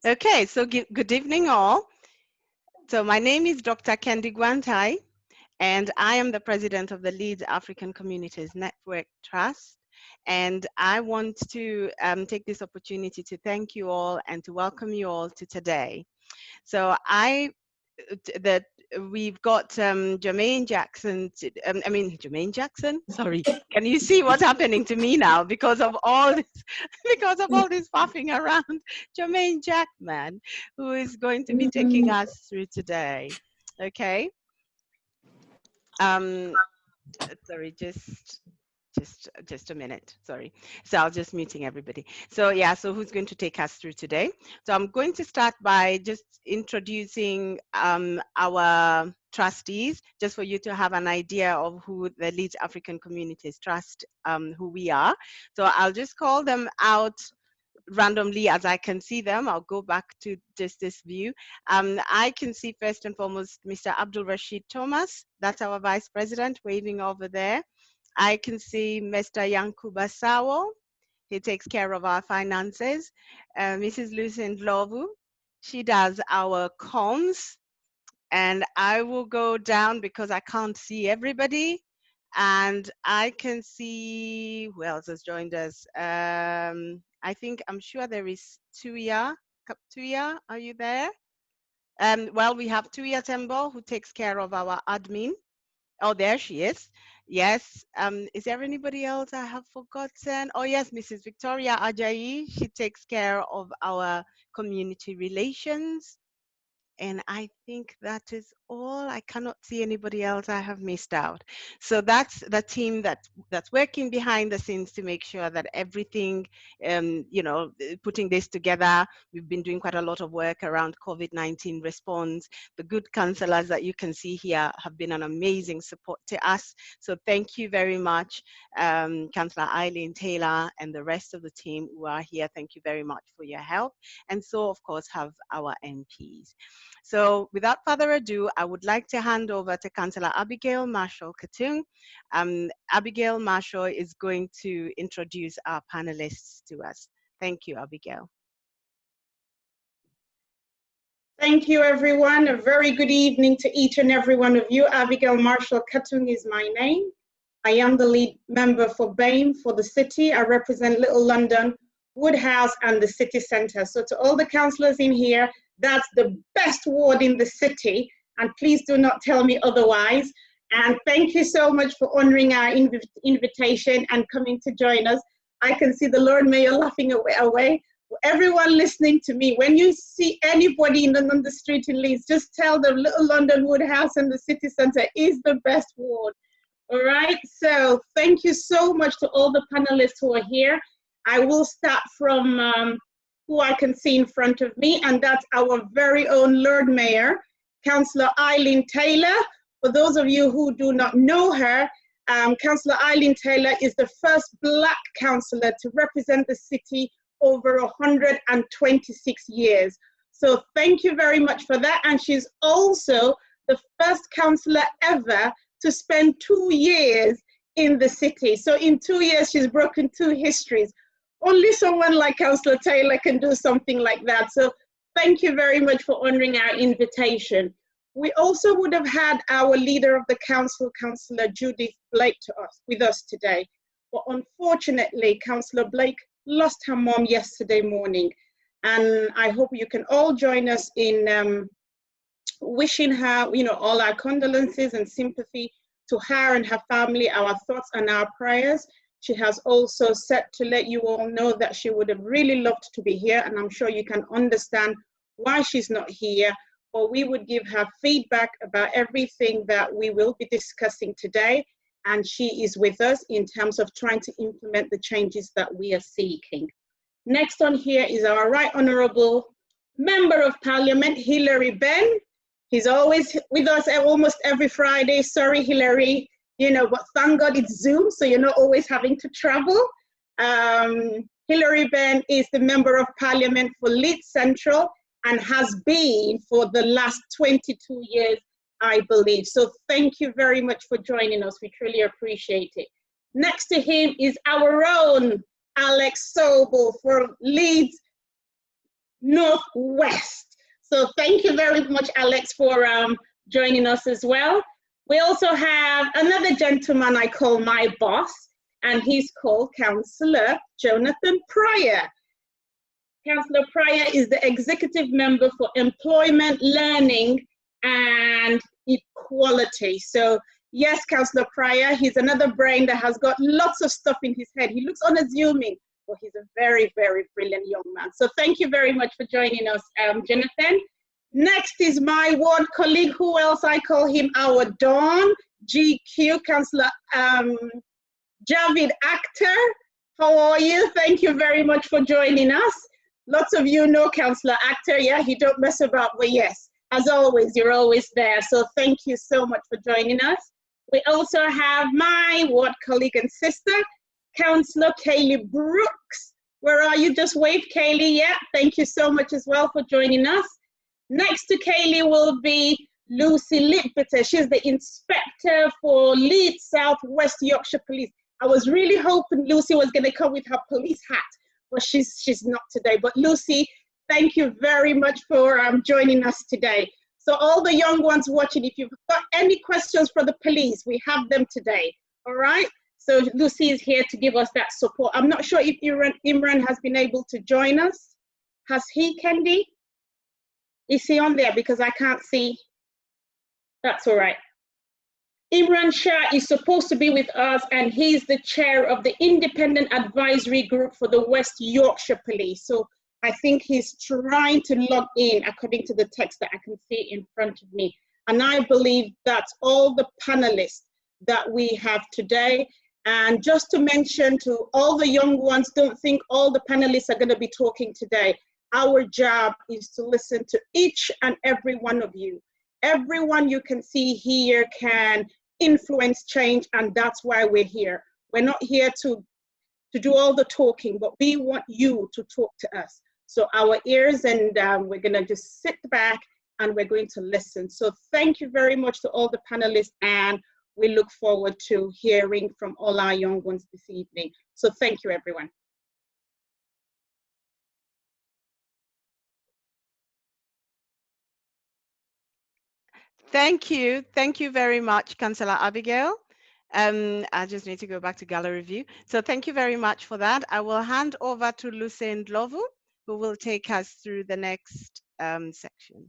Okay, so good evening all. So my name is Dr. Kendi Gwantai, and I am the president of the Leeds African Communities Network Trust. And I want to take this opportunity to thank you all and to welcome you all to today. So we've got Jermain Jackson, Jermain Jackson, sorry. Can you see what's happening to me now because of all this, faffing around? Jermain Jackman, who is going to be taking us through today. Okay. Sorry, just a minute, sorry. So I'll just muting everybody. So yeah, so who's going to take us through today? So I'm going to start by just introducing our trustees, just for you to have an idea of who the Leeds African Communities Trust, who we are. So I'll just call them out randomly as I can see them. I'll go back to just this view. I can see first and foremost Mr. Abdul Rashid Thomas. That's our Vice President waving over there. I can see Mr. Yankuba Sawo. He takes care of our finances. Mrs. Lucien Lovu, she does our comms. And I will go down because I can't see everybody. And I can see who else has joined us. I'm sure there is Tuya. Tuya, are you there? Well, we have Tuya Tembo, who takes care of our admin. Oh, there she is. Yes. Is there anybody else I have forgotten? Oh, yes, Mrs. Victoria Ajayi. She takes care of our community relations. And I think that is all. I cannot see anybody else I have missed out. So that's the team that's working behind the scenes to make sure that everything, putting this together. We've been doing quite a lot of work around COVID-19 response. The good councillors that you can see here have been an amazing support to us. So thank you very much, Councillor Eileen Taylor and the rest of the team who are here. Thank you very much for your help. And so, of course, have our MPs. So without further ado, I would like to hand over to Councillor Abigail Marshall Katung. Abigail Marshall is going to introduce our panelists to us. Thank you, Abigail. Thank you, everyone. A very good evening to each and every one of you. Abigail Marshall Katung is my name. I am the lead member for BAME for the city. I represent Little London, Woodhouse, and the city centre. So to all the councillors in here, that's the best ward in the city, and please do not tell me otherwise. And thank you so much for honouring our invitation and coming to join us. I can see the Lord Mayor laughing away. Everyone listening to me, when you see anybody on the street in Leeds, just tell them Little London Woodhouse and the city centre is the best ward. All right, so thank you so much to all the panelists who are here. I will start from who I can see in front of me, and that's our very own Lord Mayor, Councillor Eileen Taylor. For those of you who do not know her, Councillor Eileen Taylor is the first Black councillor to represent the city over 126 years. So thank you very much for that. And she's also the first councillor ever to spend 2 years in the city. So in 2 years, she's broken 2 histories. Only someone like Councillor Taylor can do something like that. So thank you very much for honouring our invitation. We also would have had our leader of the council, Councillor Judith Blake, with us today. But unfortunately, Councillor Blake lost her mom yesterday morning. And I hope you can all join us in wishing her, all our condolences and sympathy to her and her family, our thoughts and our prayers. She has also said to let you all know that she would have really loved to be here, and I'm sure you can understand why she's not here, but we would give her feedback about everything that we will be discussing today, and she is with us in terms of trying to implement the changes that we are seeking. Next on here is our Right Honourable Member of Parliament, Hilary Benn. He's always with us almost every Friday. Sorry, Hilary. But thank God it's Zoom, so you're not always having to travel. Hilary Benn is the Member of Parliament for Leeds Central and has been for the last 22 years, I believe. So thank you very much for joining us. We truly appreciate it. Next to him is our own Alex Sobel for Leeds Northwest. So thank you very much, Alex, for joining us as well. We also have another gentleman I call my boss, and he's called Councillor Jonathan Pryor. Councillor Pryor is the executive member for Employment, Learning and Equality. So yes, Councillor Pryor, he's another brain that has got lots of stuff in his head. He looks unassuming, but he's a very, very brilliant young man. So thank you very much for joining us, Jonathan. Next is my ward colleague, who else I call him our Dawn, GQ, Councillor Javid Akhtar. How are you? Thank you very much for joining us. Lots of you know Councillor Akhtar, yeah, he don't mess about, but yes, as always, you're always there. So thank you so much for joining us. We also have my ward colleague and sister, Councillor Kaylee Brooks. Where are you? Just wave, Kaylee. Yeah, thank you so much as well for joining us. Next to Kaylee will be Lucy Littbitter. She's the inspector for Leeds South West Yorkshire Police. I was really hoping Lucy was going to come with her police hat, but she's not today. But Lucy, thank you very much for joining us today. So all the young ones watching, if you've got any questions for the police, we have them today, all right? So Lucy is here to give us that support. I'm not sure if Imran has been able to join us. Has he, Kendi? Is he on there? Because I can't see. That's all right. Imran Shah is supposed to be with us, and he's the chair of the Independent Advisory Group for the West Yorkshire Police. So I think he's trying to log in according to the text that I can see in front of me. And I believe that's all the panelists that we have today. And just to mention to all the young ones, don't think all the panelists are going to be talking today. Our job is to listen to each and every one of you. Everyone you can see here can influence change, and that's why we're here. We're not here to do all the talking, but we want you to talk to us. So our ears, and we're going to just sit back and we're going to listen. So thank you very much to all the panelists, and we look forward to hearing from all our young ones this evening. So thank you, everyone. Thank you. Thank you very much, Councillor Abigail. I just need to go back to gallery view. So thank you very much for that. I will hand over to Lucien Dlovu, who will take us through the next section.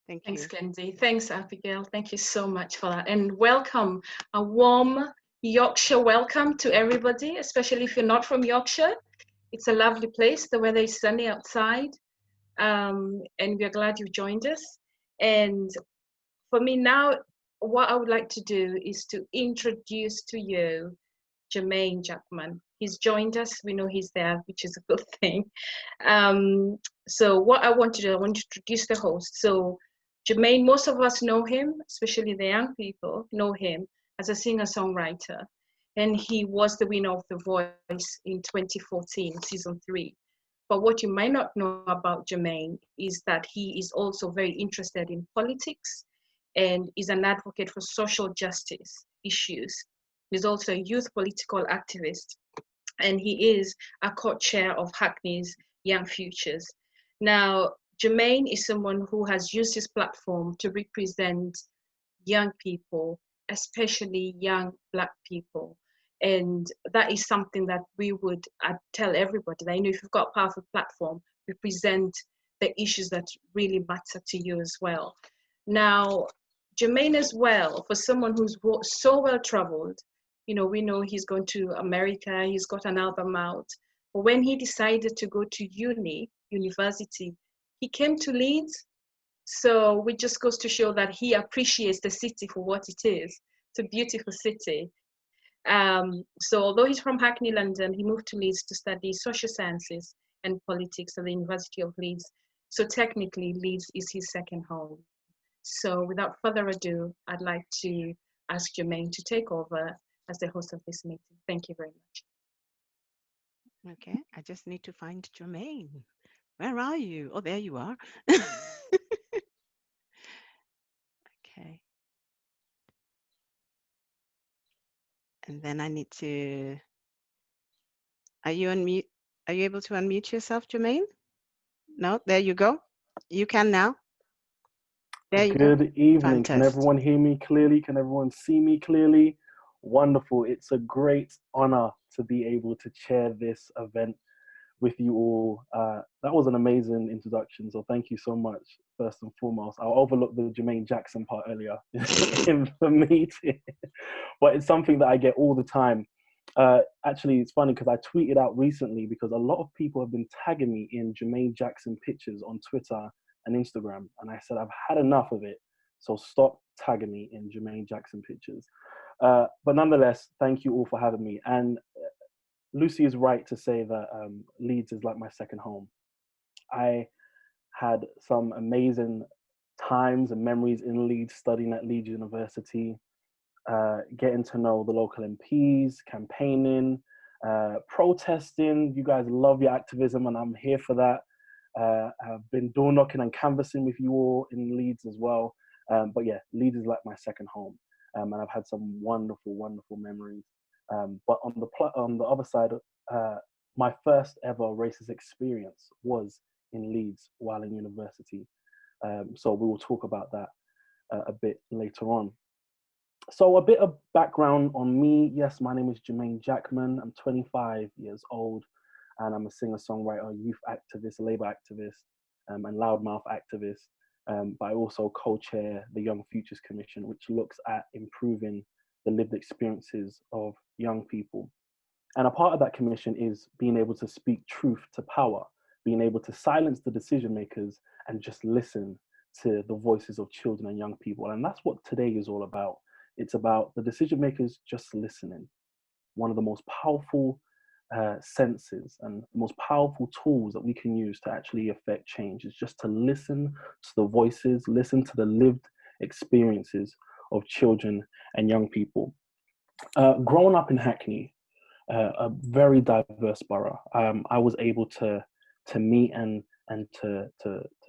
Thank you. Thanks, Kendi. Thanks, Abigail. Thank you so much for that. And welcome, a warm Yorkshire welcome to everybody, especially if you're not from Yorkshire. It's a lovely place. The weather is sunny outside, and we're glad you joined us. And for me now, what I would like to do is to introduce to you Jermain Jackman. He's joined us. We know he's there, which is a good thing. So what I want to do, I want to introduce the host. So Jermain, most of us know him, especially the young people, know him as a singer-songwriter. And he was the winner of The Voice in 2014, season 3. But what you might not know about Jermain is that he is also very interested in politics and is an advocate for social justice issues. He's also a youth political activist, and he is a co-chair of Hackneys Young Futures. Now, Jermain is someone who has used his platform to represent young people, especially young Black people. And that is something that we would tell everybody that, you know, if you've got a powerful platform, represent the issues that really matter to you as well. Now, Jermain as well, for someone who's so well traveled, you know, we know he's gone to America, he's got an album out. But when he decided to go to university, he came to Leeds. So it just goes to show that he appreciates the city for what it is. It's a beautiful city. So although he's from Hackney, London, he moved to Leeds to study social sciences and politics at the University of Leeds. So technically, Leeds is his second home. So without further ado, I'd like to ask Jermain to take over as the host of this meeting. Thank you very much. Okay, I just need to find Jermain. Where are you? Oh, there you are. Okay. And then I need to, are you on mute? Are you able to unmute yourself, Jermaine? No, there you go. You can now. There you go. Good evening. Can Fantastic. everyone hear me clearly? Can everyone see me clearly? Wonderful. It's a great honor to be able to chair this event with you all. That was an amazing introduction, so thank you so much, first and foremost. I'll overlook the Jermaine Jackson part earlier in the meeting, but it's something that I get all the time. Actually, it's funny because I tweeted out recently because a lot of people have been tagging me in Jermaine Jackson pictures on Twitter and Instagram, and I said, I've had enough of it, so stop tagging me in Jermaine Jackson pictures. But nonetheless, thank you all for having me. And Lucy is right to say that Leeds is like my second home. I had some amazing times and memories in Leeds, studying at Leeds University, getting to know the local MPs, campaigning, protesting. You guys love your activism, and I'm here for that. I've been door knocking and canvassing with you all in Leeds as well. But yeah, Leeds is like my second home, and I've had some wonderful, wonderful memories. But on the other side, my first ever racist experience was in Leeds while in university. So we will talk about that a bit later on. So a bit of background on me. Yes, my name is Jermain Jackman. I'm 25 years old, and I'm a singer-songwriter, youth activist, labor activist, and loudmouth activist. But I also co-chair the Young Futures Commission, which looks at improving the lived experiences of young people. And a part of that commission is being able to speak truth to power, being able to silence the decision makers and just listen to the voices of children and young people. And that's what today is all about. It's about the decision makers just listening. One of the most powerful senses and the most powerful tools that we can use to actually affect change is just to listen to the voices, listen to the lived experiences of children and young people. Growing up in Hackney, a very diverse borough, I was able to meet and to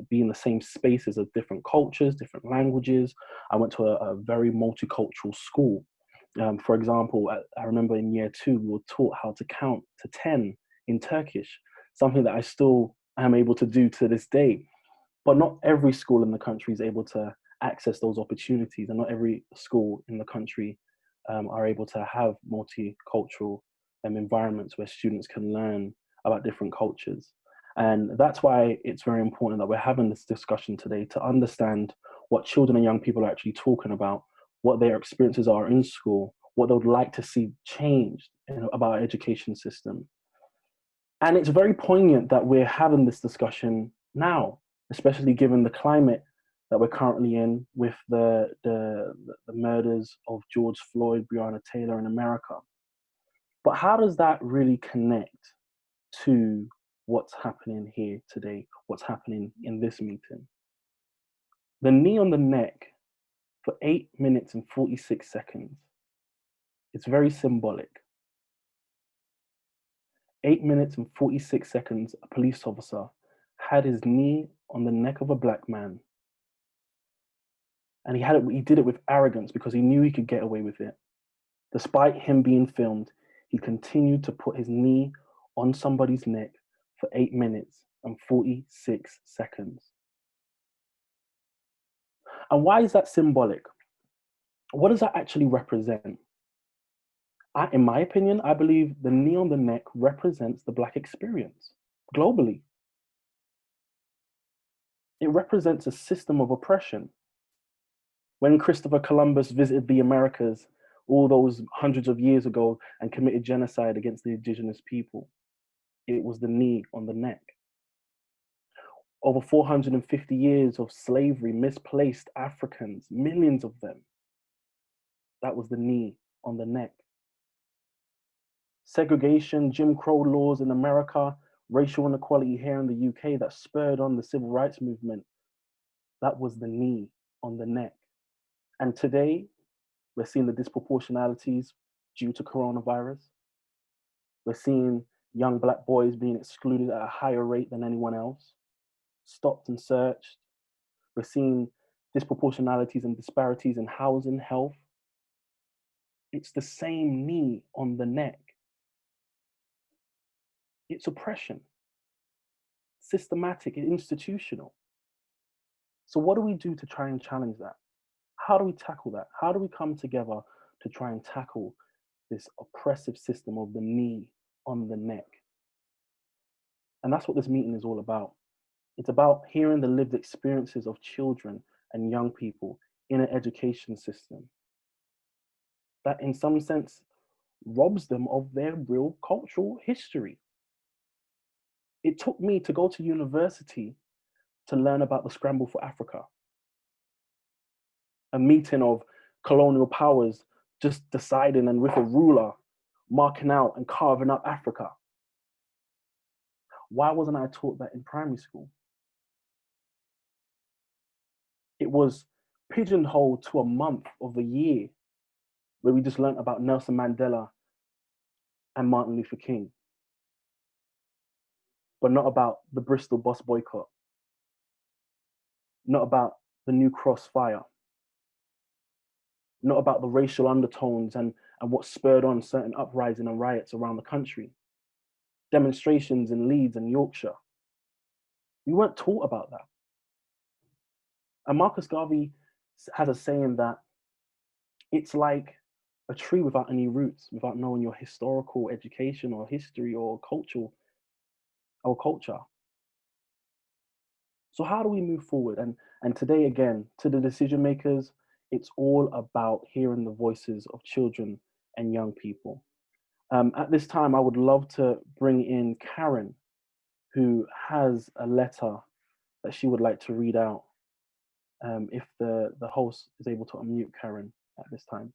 be in the same spaces of different cultures, different languages. I went to a very multicultural school. For example, I remember in year 2, we were taught how to count to 10 in Turkish, something that I still am able to do to this day. But not every school in the country is able to access those opportunities, and not every school in the country are able to have multicultural environments where students can learn about different cultures. And that's why it's very important that we're having this discussion today to understand what children and young people are actually talking about, what their experiences are in school, what they would like to see changed about our education system. And it's very poignant that we're having this discussion now, especially given the climate that we're currently in with the murders of George Floyd, Breonna Taylor in America. But how does that really connect to what's happening here today, what's happening in this meeting? The knee on the neck for 8 minutes and 46 seconds. It's very symbolic. 8 minutes and 46 seconds, a police officer had his knee on the neck of a black man. And he did it with arrogance because he knew he could get away with it. Despite him being filmed, he continued to put his knee on somebody's neck for 8 minutes and 46 seconds. And why is that symbolic? What does that actually represent? In my opinion, I believe the knee on the neck represents the Black experience globally. It represents a system of oppression. When Christopher Columbus visited the Americas all those hundreds of years ago and committed genocide against the indigenous people, it was the knee on the neck. Over 450 years of slavery, misplaced Africans, millions of them. That was the knee on the neck. Segregation, Jim Crow laws in America, racial inequality here in the UK that spurred on the civil rights movement. That was the knee on the neck. And today, we're seeing the disproportionalities due to coronavirus. We're seeing young Black boys being excluded at a higher rate than anyone else, stopped and searched. We're seeing disproportionalities and disparities in housing, health. It's the same knee on the neck. It's oppression, systematic and institutional. So what do we do to try and challenge that? How do we tackle that? How do we come together to try and tackle this oppressive system of the knee on the neck? And that's what this meeting is all about. It's about hearing the lived experiences of children and young people in an education system that in some sense robs them of their real cultural history. It took me to go to university to learn about the scramble for Africa, a meeting of colonial powers just deciding and with a ruler marking out and carving up Africa. Why wasn't I taught that in primary school? It was pigeonholed to a month of the year where we just learned about Nelson Mandela and Martin Luther King, but not about the Bristol bus boycott, not about the New Cross fire, not about the racial undertones and what spurred on certain uprising and riots around the country, demonstrations in Leeds and Yorkshire. We weren't taught about that. And Marcus Garvey has a saying that it's like a tree without any roots, without knowing your historical education or history or culture. So how do we move forward? And today, again, to the decision makers, it's all about hearing the voices of children and young people. At this time, I would love to bring in Karen, who has a letter that she would like to read out. If the host is able to unmute Karen at this time.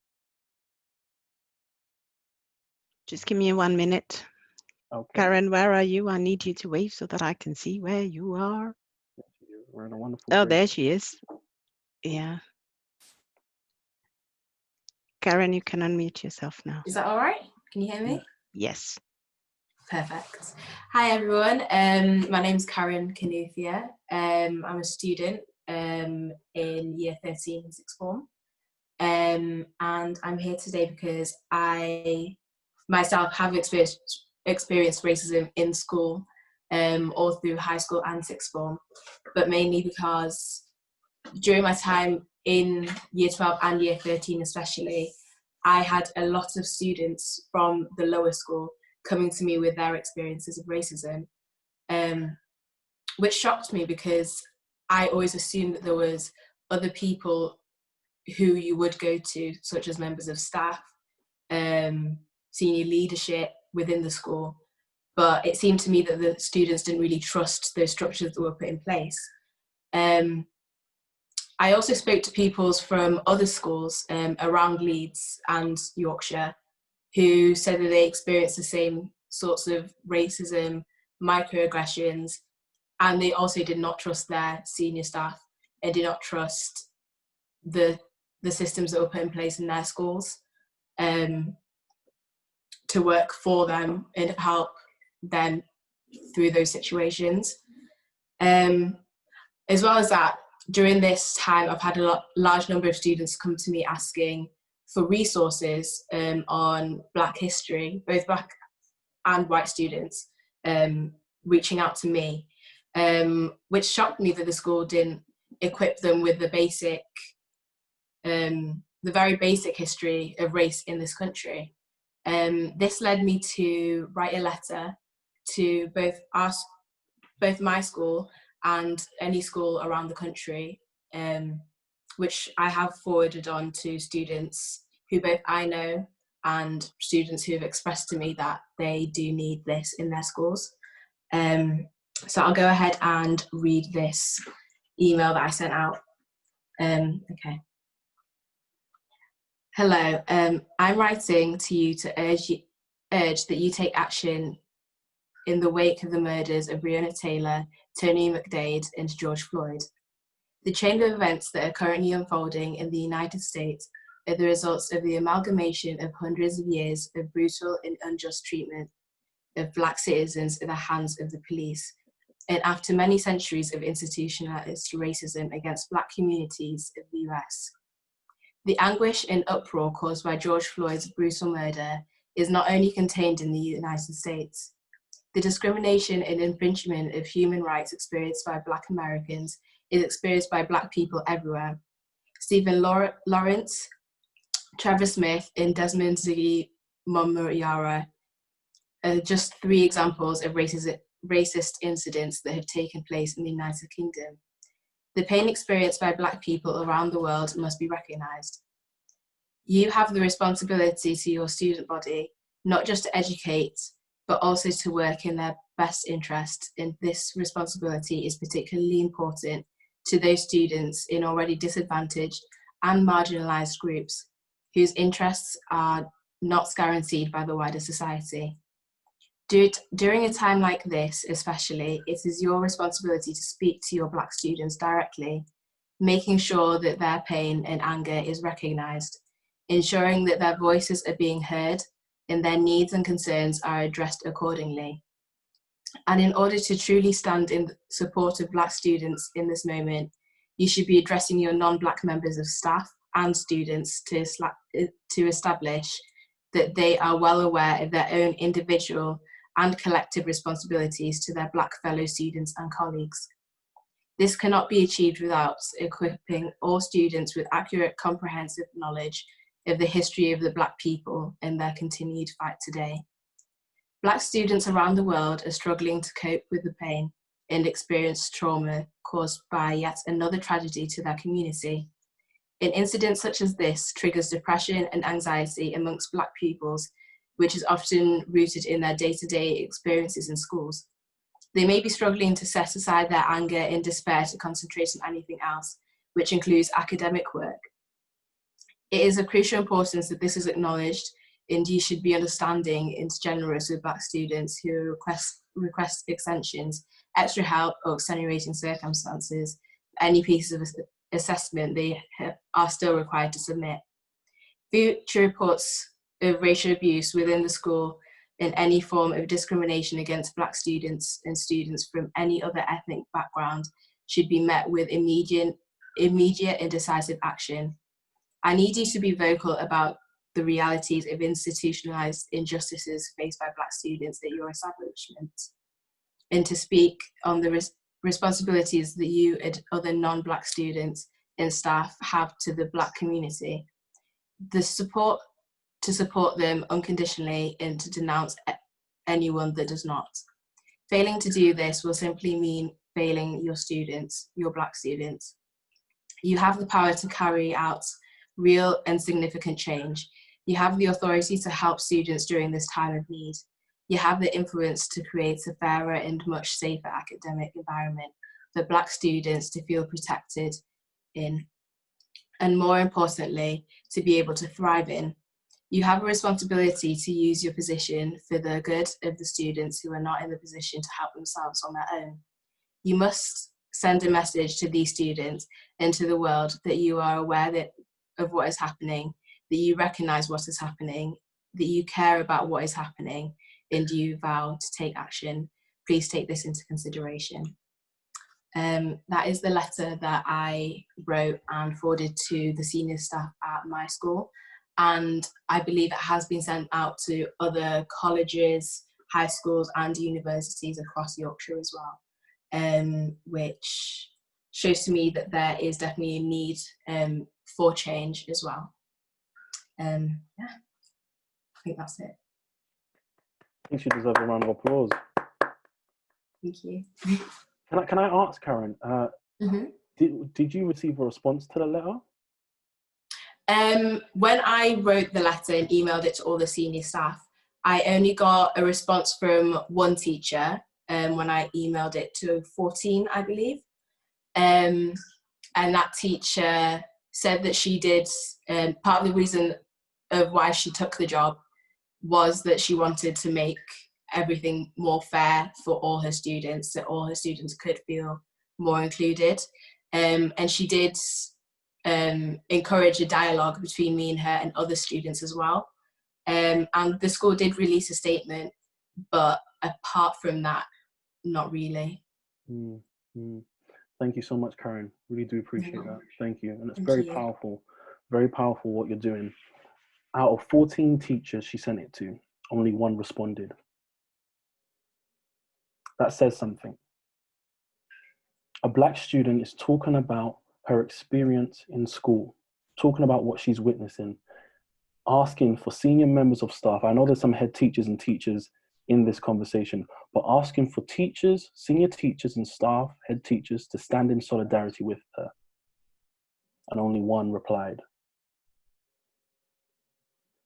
Just give me 1 minute. Okay. Karen, where are you? I need you to wave so that I can see where you are. We're in a wonderful Oh, break. there she is. Yeah. Karen, you can unmute yourself now. Is that all right? Can you hear me? Yes. Perfect. Hi, everyone. My name's Karen Canuthia. I'm a student in year 13, sixth form. And I'm here today because I myself have experienced racism in school, all through high school and sixth form, but mainly because during my time in year 12 and year 13 especially, I had a lot of students from the lower school coming to me with their experiences of racism, which shocked me because I always assumed that there was other people who you would go to, such as members of staff, senior leadership within the school. But it seemed to me that the students didn't really trust those structures that were put in place. I also spoke to pupils from other schools around Leeds and Yorkshire who said that they experienced the same sorts of racism, microaggressions, and they also did not trust their senior staff and did not trust the systems that were put in place in their schools to work for them and help them through those situations. As well as that, during this time, I've had a large number of students come to me asking for resources on Black history, both Black and white students reaching out to me, which shocked me that the school didn't equip them with the very basic history of race in this country. This led me to write a letter to both my school and any school around the country, which I have forwarded on to students who both I know and students who have expressed to me that they do need this in their schools. So I'll go ahead and read this email that I sent out. Okay. Hello, I'm writing to you to urge that you take action in the wake of the murders of Breonna Taylor, Tony McDade, and George Floyd. The chain of events that are currently unfolding in the United States are the results of the amalgamation of hundreds of years of brutal and unjust treatment of Black citizens in the hands of the police, and after many centuries of institutionalized racism against Black communities of the US. The anguish and uproar caused by George Floyd's brutal murder is not only contained in the United States. The discrimination and infringement of human rights experienced by Black Americans is experienced by Black people everywhere. Stephen Lawrence, Trevor Smith, and Desmond Ziggy Momoyara are just 3 examples of racist incidents that have taken place in the United Kingdom. The pain experienced by Black people around the world must be recognised. You have the responsibility to your student body, not just to educate, but also to work in their best interest, and this responsibility is particularly important to those students in already disadvantaged and marginalised groups whose interests are not guaranteed by the wider society. During a time like this, especially, it is your responsibility to speak to your Black students directly, making sure that their pain and anger is recognised, ensuring that their voices are being heard and their needs and concerns are addressed accordingly. And in order to truly stand in support of Black students in this moment, you should be addressing your non-Black members of staff and students to establish that they are well aware of their own individual and collective responsibilities to their Black fellow students and colleagues. This cannot be achieved without equipping all students with accurate, comprehensive knowledge of the history of the Black people and their continued fight today. Black students around the world are struggling to cope with the pain and experience trauma caused by yet another tragedy to their community. An incident such as this triggers depression and anxiety amongst Black pupils, which is often rooted in their day-to-day experiences in schools. They may be struggling to set aside their anger and despair to concentrate on anything else, which includes academic work. It is of crucial importance that this is acknowledged, and you should be understanding and generous with Black students who request extensions, extra help, or extenuating circumstances, any pieces of assessment they are still required to submit. Future reports of racial abuse within the school and any form of discrimination against Black students and students from any other ethnic background should be met with immediate and decisive action. I need you to be vocal about the realities of institutionalized injustices faced by Black students at your establishment, and to speak on the responsibilities that you and other non-Black students and staff have to the Black community. To support them unconditionally and to denounce anyone that does not. Failing to do this will simply mean failing your students, your Black students. You have the power to carry out real and significant change. You have the authority to help students during this time of need. You have the influence to create a fairer and much safer academic environment for Black students to feel protected in, and more importantly, to be able to thrive in. You have a responsibility to use your position for the good of the students who are not in the position to help themselves on their own. You must send a message to these students and to the world that you are aware of what is happening, that you recognise what is happening, that you care about what is happening, and you vow to take action. Please take this into consideration. That is the letter that I wrote and forwarded to the senior staff at my school. And I believe it has been sent out to other colleges, high schools and universities across Yorkshire as well, which shows to me that there is definitely a need for change as well. Yeah, I think that's it. I think she deserves a round of applause. Thank you. Can I ask, Karen, did you receive a response to the letter? When I wrote the letter and emailed it to all the senior staff, I only got a response from one teacher when I emailed it to 14, I believe. And that teacher said that she did, part of the reason of why she took the job was that she wanted to make everything more fair for all her students, so all her students could feel more included. And she did encourage a dialogue between me and her and other students as well. And the school did release a statement, but apart from that, not really. Thank you so much, Karen. Really do appreciate that. Thank you. And it's very powerful what you're doing. Out of 14 teachers she sent it to, only one responded. that says something. A black student is talking about her experience in school, talking about what she's witnessing, asking for senior members of staff. I know there's some head teachers and teachers in this conversation, but asking for teachers, senior teachers and staff, head teachers to stand in solidarity with her. And only one replied.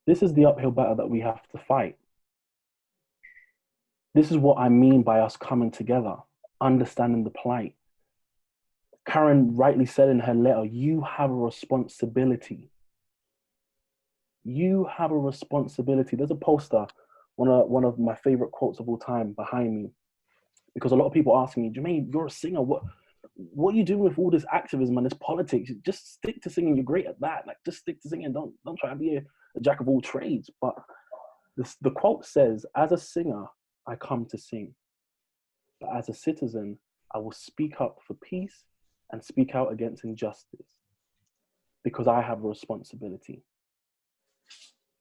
This is the uphill battle that we have to fight. This is what I mean by us coming together, understanding the plight. Karen rightly said in her letter, you have a responsibility. You have a responsibility. There's a poster, one of my favorite quotes of all time behind me, because a lot of people ask me, Jermain, you're a singer. What are you doing with all this activism and this politics? Just stick to singing. You're great at that. Like, just stick to singing. Don't try to be a jack of all trades. But the quote says, as a singer, I come to sing. But as a citizen, I will speak up for peace and speak out against injustice because I have a responsibility.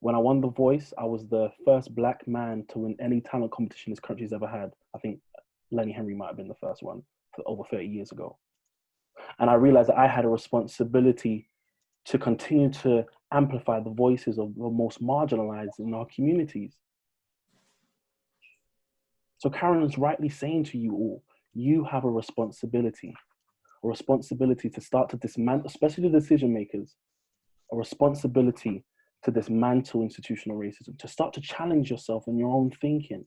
When I won The Voice, I was the first black man to win any talent competition this country's ever had. I think Lenny Henry might have been the first one for over 30 years ago. And I realized that I had a responsibility to continue to amplify the voices of the most marginalized in our communities. So Karen is rightly saying to you all, you have a responsibility to start to dismantle, especially the decision makers, a responsibility to dismantle institutional racism, to start to challenge yourself in your own thinking.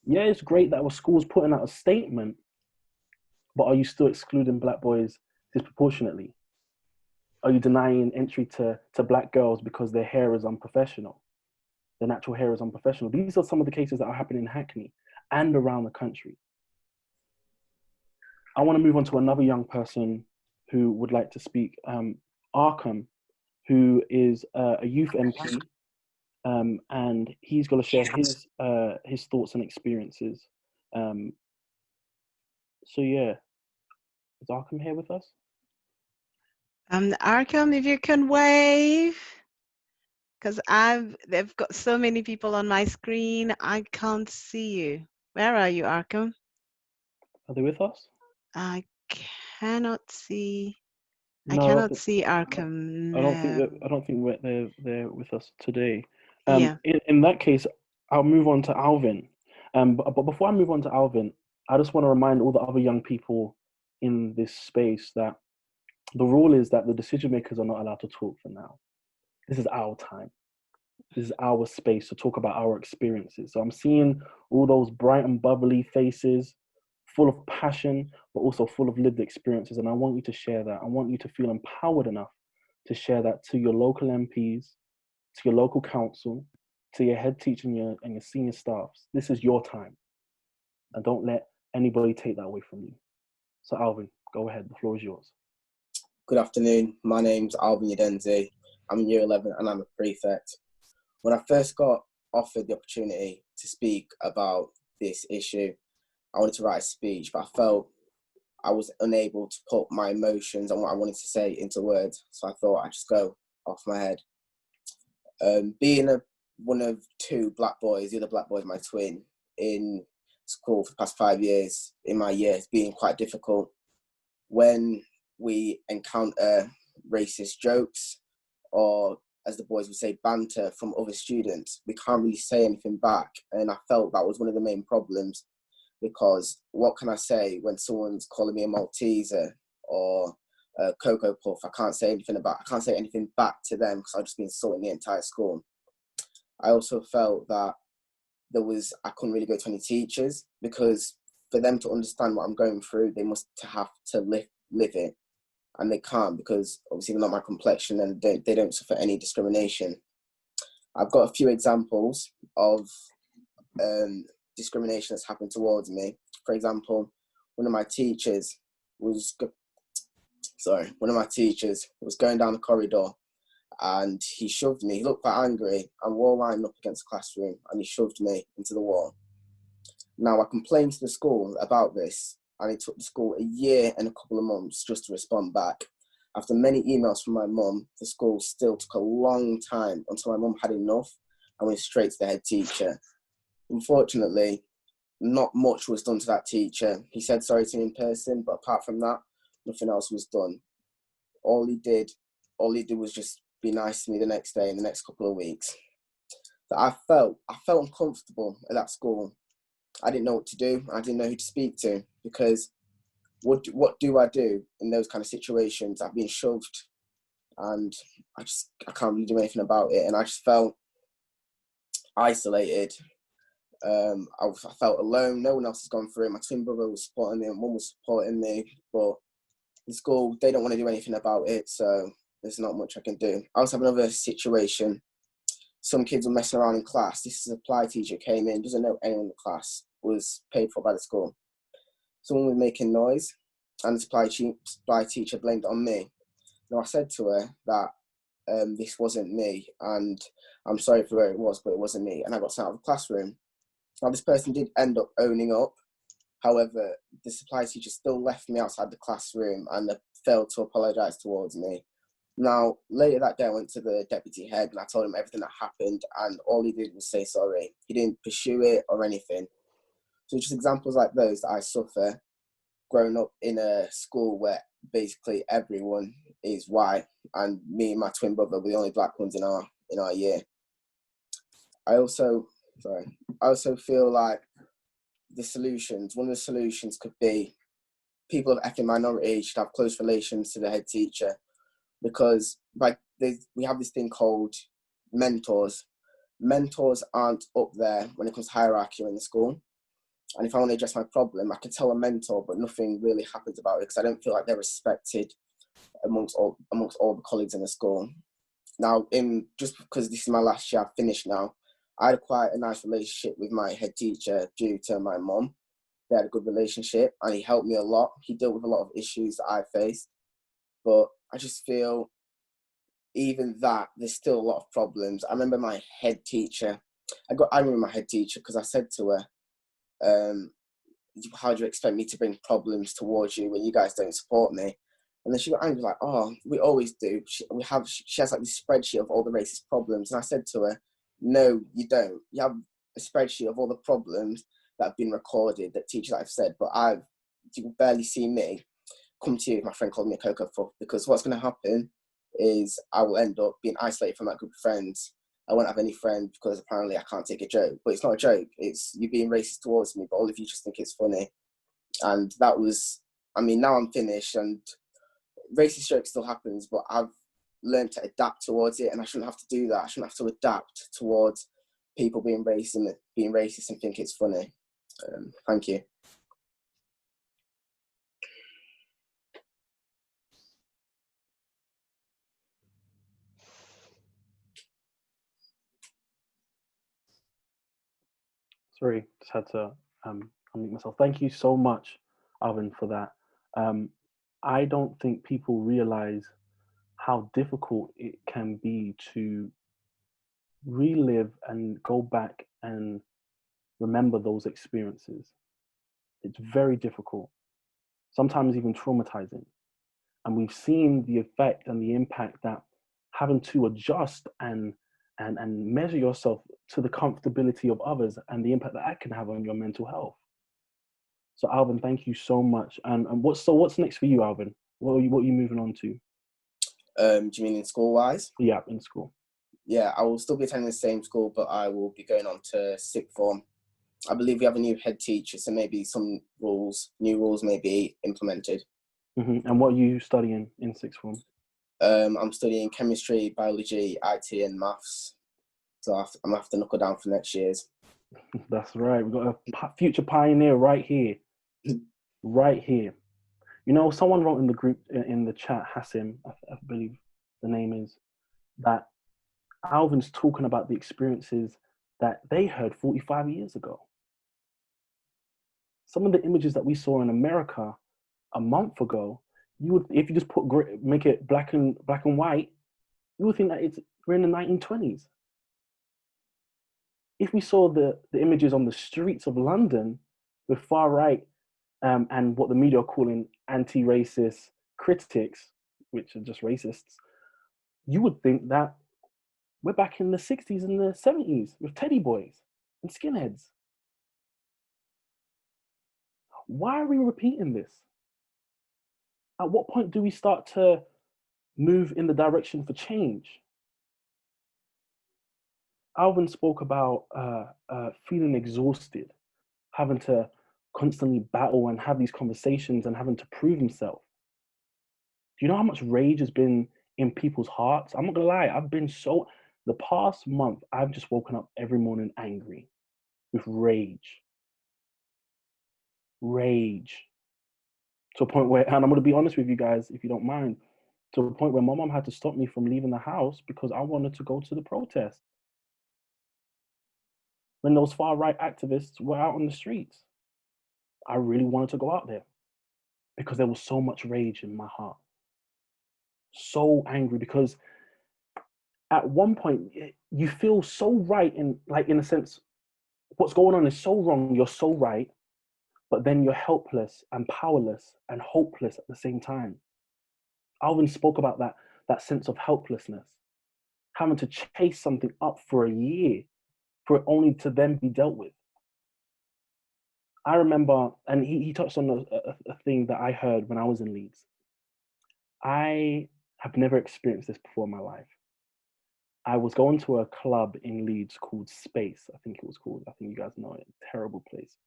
Yeah, it's great that our school's putting out a statement, but are you still excluding black boys disproportionately? Are you denying entry to black girls because their hair is unprofessional? Their natural hair is unprofessional. These are some of the cases that are happening in Hackney and around the country. I want to move on to another young person who would like to speak, Arkham, who is a youth MP, and he's going to share his thoughts and experiences. So yeah, is Arkham here with us? Arkham, if you can wave, because they've got so many people on my screen, I can't see you. Where are you, Arkham? Are they with us? I cannot see. No, I cannot see Arkham. I don't think they're with us today. Yeah. In that case, I'll move on to Alvin. But before I move on to Alvin, I just want to remind all the other young people in this space that the rule is that the decision makers are not allowed to talk for now. This is our time. This is our space to talk about our experiences. So I'm seeing all those bright and bubbly faces, full of passion, but also full of lived experiences. And I want you to share that. I want you to feel empowered enough to share that to your local MPs, to your local council, to your head teacher and your senior staffs. This is your time. And don't let anybody take that away from you. So Alvin, go ahead. The floor is yours. Good afternoon. My name's Alvin Yadenzi. I'm in year 11 and I'm a prefect. When I first got offered the opportunity to speak about this issue, I wanted to write a speech, but I felt I was unable to put my emotions and what I wanted to say into words. So I thought I'd just go off my head. Being one of two black boys, the other black boy is my twin, in school for the past 5 years, in my year, it's been quite difficult. When we encounter racist jokes, or as the boys would say, banter from other students, we can't really say anything back. And I felt that was one of the main problems, because what can I say when someone's calling me a Malteser or a Cocoa Puff? I can't say anything back to them because I've just been insulting the entire school. I also felt that I couldn't really go to any teachers, because for them to understand what I'm going through, they must have to live it. And they can't, because obviously they're not my complexion and they don't suffer any discrimination. I've got a few examples of discrimination that's happened towards me. For example, one of my teachers was going down the corridor and he shoved me. He looked quite angry, and we're all lined up against the classroom, and he shoved me into the wall. Now, I complained to the school about this, and it took the school a year and a couple of months just to respond back. After many emails from my mum, the school still took a long time until my mum had enough and went straight to the head teacher. Unfortunately, not much was done to that teacher. He said sorry to me in person, but apart from that, nothing else was done. All he did was just be nice to me the next day and the next couple of weeks. So I felt uncomfortable at that school. I didn't know what to do. I didn't know who to speak to, because what do I do in those kind of situations? I've been shoved, and I can't really do anything about it. And I just felt isolated. I felt alone. No one else has gone through it. My twin brother was supporting me, and mum was supporting me, but the school, they don't want to do anything about it, so there's not much I can do. I also have another situation. Some kids were messing around in class. This supply teacher came in, doesn't know anyone in the class, was paid for by the school. Someone was making noise, and the supply teacher blamed it on me. Now, I said to her that this wasn't me, and I'm sorry for where it was, but it wasn't me, and I got sent out of the classroom. Now, this person did end up owning up. However, the supply teacher still left me outside the classroom and failed to apologise towards me. Now, later that day, I went to the deputy head and I told him everything that happened, and all he did was say sorry. He didn't pursue it or anything. So just examples like those that I suffer growing up in a school where basically everyone is white, and me and my twin brother were the only black ones in our year. I also feel like one of the solutions could be people of ethnic minority should have close relations to the head teacher, because we have this thing called mentors. Mentors aren't up there when it comes to hierarchy in the school. And if I want to address my problem, I can tell a mentor, but nothing really happens about it, because I don't feel like they're respected amongst all the colleagues in the school. Now, just because this is my last year, I've finished now, I had quite a nice relationship with my head teacher due to my mum. They had a good relationship, and he helped me a lot. He dealt with a lot of issues that I faced. But I just feel even that there's still a lot of problems. I remember my head teacher. I remember my head teacher because I said to her, how do you expect me to bring problems towards you when you guys don't support me? And then she got angry, like, oh, we always do. She has like this spreadsheet of all the racist problems. And I said to her, no, you don't. You have a spreadsheet of all the problems that have been recorded, that teachers have said, but you barely see me come to you if my friend called me a cocoa puff, because what's going to happen is I will end up being isolated from that group of friends. I won't have any friends because apparently I can't take a joke. But it's not a joke. It's you being racist towards me, but all of you just think it's funny. And that was, now I'm finished, and racist joke still happens, but I've learned to adapt towards it, and I shouldn't have to do that. I shouldn't have to adapt towards people being racist and think it's funny. Thank you. Sorry, just had to unmute myself. Thank you so much, Alvin, for that. I don't think people realize how difficult it can be to relive and go back and remember those experiences. It's very difficult, sometimes even traumatizing. And we've seen the effect and the impact that having to adjust and measure yourself to the comfortability of others and the impact that can have on your mental health. So Alvin, thank you so much. And what's next for you, Alvin? What are you moving on to? Do you mean in school wise? Yeah, in school. Yeah, I will still be attending the same school, but I will be going on to sixth form. I believe we have a new head teacher, so maybe some new rules may be implemented. Mm-hmm. And what are you studying in sixth form? I'm studying chemistry, biology, IT, and maths. So I'm going to have to knuckle down for next year's. That's right. We've got a future pioneer right here. Right here. You know, someone wrote in the group, in the chat, Hassim, I believe the name is, that Alvin's talking about the experiences that they heard 45 years ago. Some of the images that we saw in America a month ago, you would, if you just make it black and white, you would think that we're in the 1920s. If we saw the images on the streets of London with far right and what the media are calling anti-racist critics, which are just racists, you would think that we're back in the 60s and the 70s with teddy boys and skinheads. Why are we repeating this? At what point do we start to move in the direction for change? Alvin spoke about feeling exhausted, having to constantly battle and have these conversations and having to prove himself. Do you know how much rage has been in people's hearts? I'm not gonna lie, the past month, I've just woken up every morning angry with rage. Rage. To a point where, and I'm gonna be honest with you guys, if you don't mind, to a point where my mom had to stop me from leaving the house because I wanted to go to the protest. When those far right activists were out on the streets, I really wanted to go out there because there was so much rage in my heart. So angry because at one point you feel so right in a sense, what's going on is so wrong, you're so right, but then you're helpless and powerless and hopeless at the same time. Alvin spoke about that sense of helplessness, having to chase something up for a year for it only to then be dealt with. I remember, and he touched on a thing that I heard when I was in Leeds. I have never experienced this before in my life. I was going to a club in Leeds called Space, I think it was called. I think you guys know it. Terrible place.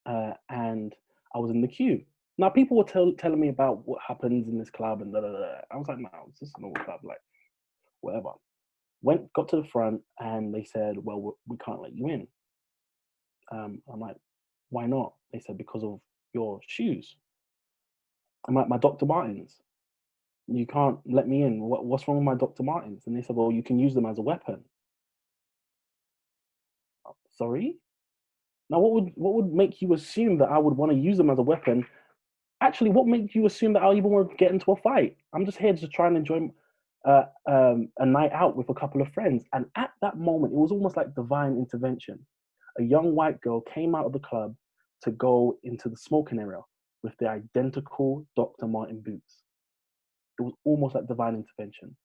And I was in the queue. Now, people were telling me about what happens in this club and da da da. I was like, no, it's just a normal club, like, whatever. Got to the front, and they said, well, we can't let you in. I'm like, why not? They said, because of your shoes. I'm like, my Dr. Martens. You can't let me in. What's wrong with my Dr. Martens? And they said, well, you can use them as a weapon. Sorry? Now, what would make you assume that I would want to use them as a weapon? Actually, what made you assume that I'll even want to get into a fight? I'm just here to try and enjoy a night out with a couple of friends. And at that moment, it was almost like divine intervention. A young white girl came out of the club to go into the smoking area with the identical Dr. Marten boots. It was almost like divine intervention.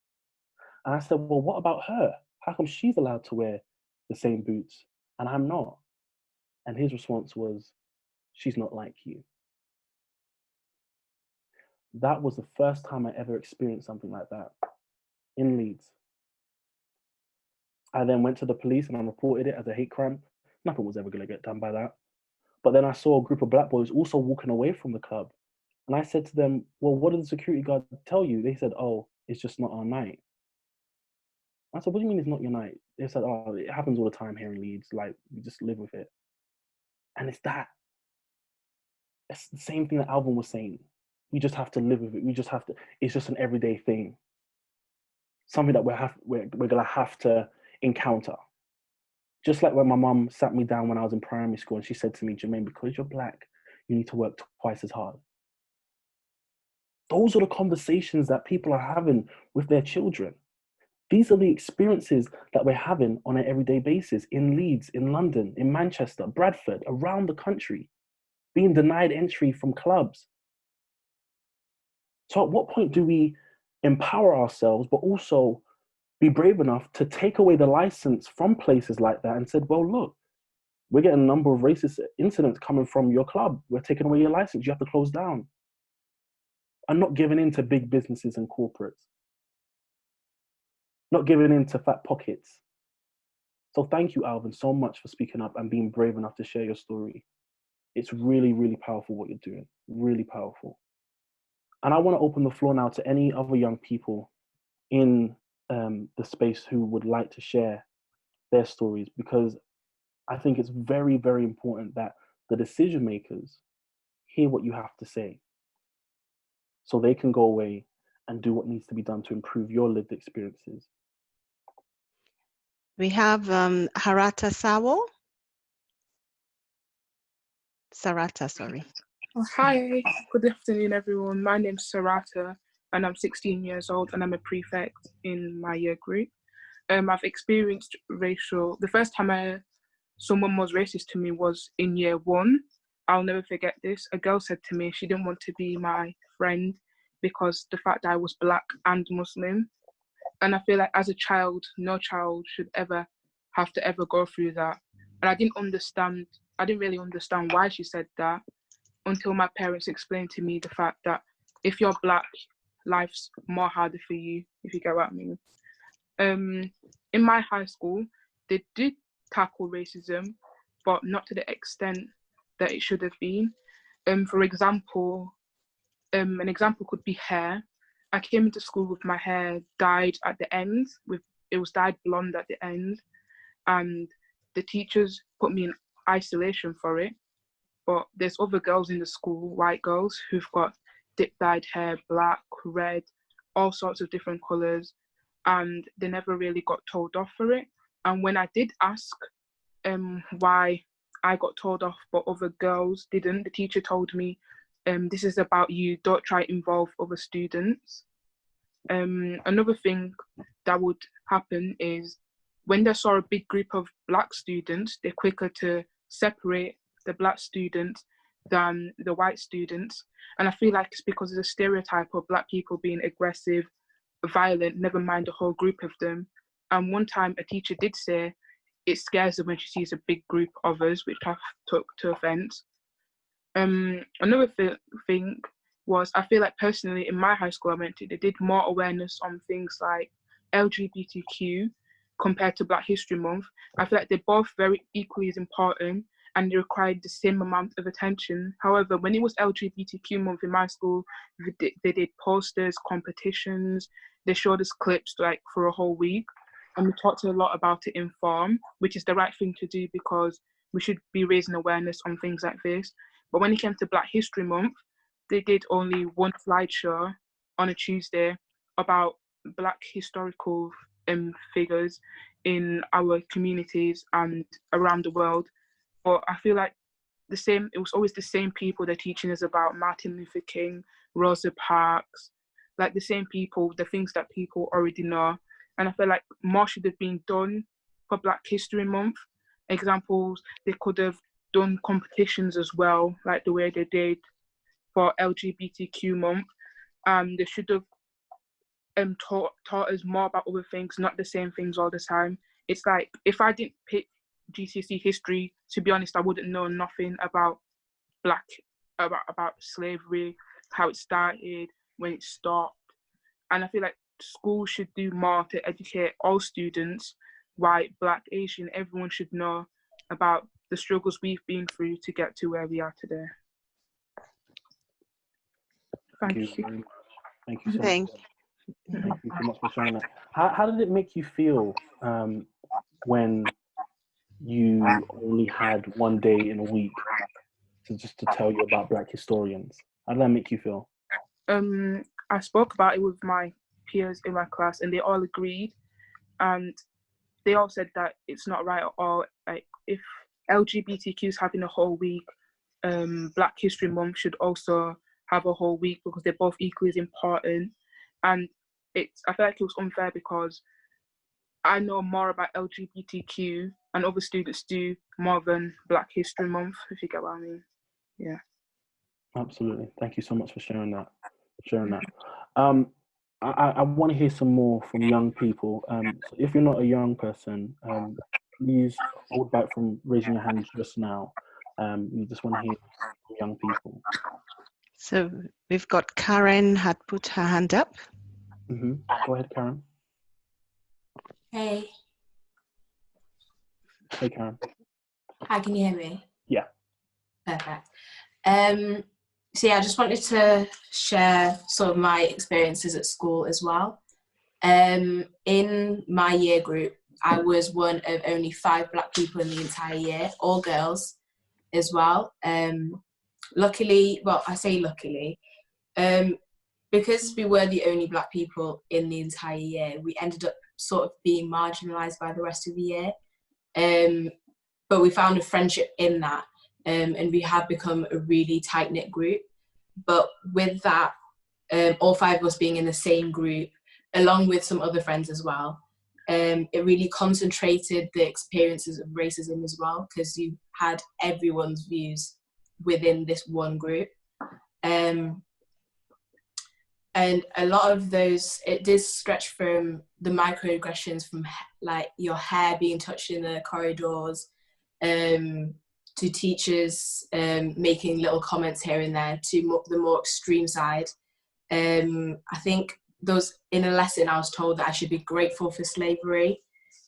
And I said, well, what about her? How come she's allowed to wear the same boots and I'm not? And his response was, she's not like you. That was the first time I ever experienced something like that in Leeds. I then went to the police and I reported it as a hate crime. Nothing was ever going to get done by that. But then I saw a group of black boys also walking away from the club. And I said to them, well, what did the security guard tell you? They said, oh, it's just not our night. I said, what do you mean it's not your night? They said, oh, it happens all the time here in Leeds. Like, we just live with it. And it's the same thing that Alvin was saying. We just have to live with it. It's just an everyday thing. Something that we're going to have to encounter. Just like when my mum sat me down when I was in primary school and she said to me, Jermain, because you're black, you need to work twice as hard. Those are the conversations that people are having with their children. These are the experiences that we're having on an everyday basis in Leeds, in London, in Manchester, Bradford, around the country, being denied entry from clubs. So at what point do we empower ourselves, but also be brave enough to take away the license from places like that and said, well, look, we're getting a number of racist incidents coming from your club. We're taking away your license. You have to close down. And not giving in to big businesses and corporates. Not giving in to fat pockets. So thank you, Alvin, so much for speaking up and being brave enough to share your story. It's really, really powerful what you're doing. Really powerful. And I want to open the floor now to any other young people in the space who would like to share their stories, because I think it's very, very important that the decision makers hear what you have to say so they can go away and do what needs to be done to improve your lived experiences. We have Harata Sawo. Sarata, sorry. Oh, hi, good afternoon, everyone. My name's Sarata, and I'm 16 years old, and I'm a prefect in my year group. I've experienced the first time someone was racist to me was in year 1. I'll never forget this. A girl said to me she didn't want to be my friend because the fact that I was black and Muslim. And I feel like as a child, no child should ever have to ever go through that. And I didn't really understand why she said that. until my parents explained to me the fact that if you're black, life's more harder for you, if you get what I mean. In my high school, they did tackle racism, but not to the extent that it should have been. For example, an example could be hair. I came into school with my hair dyed at the end, it was dyed blonde at the end, and the teachers put me in isolation for it. But there's other girls in the school, white girls, who've got dip dyed hair, black, red, all sorts of different colours, and they never really got told off for it. And when I did ask why I got told off but other girls didn't, the teacher told me, this is about you, don't try to involve other students. Another thing that would happen is when they saw a big group of black students, they're quicker to separate the black students than the white students. And I feel like it's because of the stereotype of black people being aggressive, violent, never mind a whole group of them. And one time a teacher did say it scares her when she sees a big group of us, which I took to offence. Another thing was, I feel like personally in my high school I went to, they did more awareness on things like LGBTQ compared to Black History Month. I feel like they're both very equally as important and they required the same amount of attention. However, when it was LGBTQ month in my school, they did posters, competitions, they showed us clips like for a whole week, and we talked a lot about it in form, which is the right thing to do because we should be raising awareness on things like this. But when it came to Black History Month, they did only one slideshow on a Tuesday about Black historical figures in our communities and around the world. But I feel like it was always the same people they're teaching us about: Martin Luther King, Rosa Parks, like the same people, the things that people already know. And I feel like more should have been done for Black History Month. Examples, they could have done competitions as well, like the way they did for LGBTQ month. They should have taught us more about other things, not the same things all the time. It's like, if I didn't pick GCSE history, to be honest, I wouldn't know nothing about about slavery, how it started, when it stopped. And I feel like schools should do more to educate all students, white, black, Asian, everyone should know about the struggles we've been through to get to where we are today. Thank you. Thank you so Thank much. Thank you so much for sharing that. How did it make you feel when you only had one day in a week to tell you about Black historians? How did that make you feel? I spoke about it with my peers in my class and they all agreed, and they all said that it's not right at all. Like, if LGBTQ is having a whole week, Black History Month should also have a whole week because they're both equally as important. And I feel like it was unfair because I know more about LGBTQ and other students do more than Black History Month, if you get what I mean. Yeah. Absolutely. Thank you so much for sharing that. I want to hear some more from young people. So if you're not a young person, please hold back from raising your hand just now. We just want to hear from young people. So we've got Karen had put her hand up. Go ahead, Karen. Hey. Hey, Karen. Hi, can you hear me? Yeah. Perfect. So yeah, I just wanted to share some of my experiences at school as well. In my year group, I was one of only 5 Black people in the entire year, all girls as well. Luckily, well, I say luckily, because we were the only Black people in the entire year, we ended up sort of being marginalised by the rest of the year. But we found a friendship in that, and we have become a really tight-knit group. But with that, all 5 of us being in the same group, along with some other friends as well, it really concentrated the experiences of racism as well, because you had everyone's views within this one group. And a lot of those, it did stretch from the microaggressions, from like your hair being touched in the corridors, to teachers making little comments here and there, to the more extreme side. I think in a lesson I was told that I should be grateful for slavery,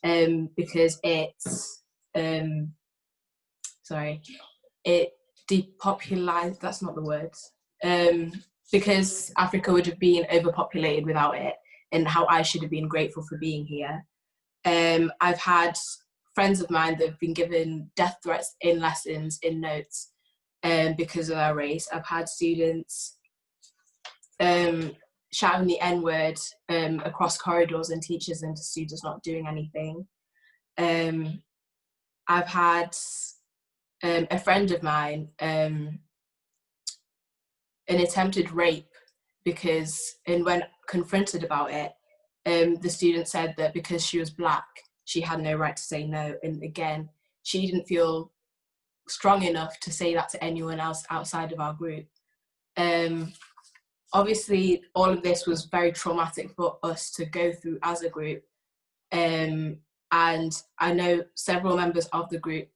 because it depopulated, that's not the words, because Africa would have been overpopulated without it, and how I should have been grateful for being here. I've had friends of mine that have been given death threats in lessons, in notes, because of their race. I've had students shouting the N-word across corridors, and teachers and students not doing anything. I've had a friend of mine an attempted rape, and when confronted about it, the student said that because she was Black, she had no right to say no. And again, she didn't feel strong enough to say that to anyone else outside of our group. Obviously, all of this was very traumatic for us to go through as a group. And I know several members of the group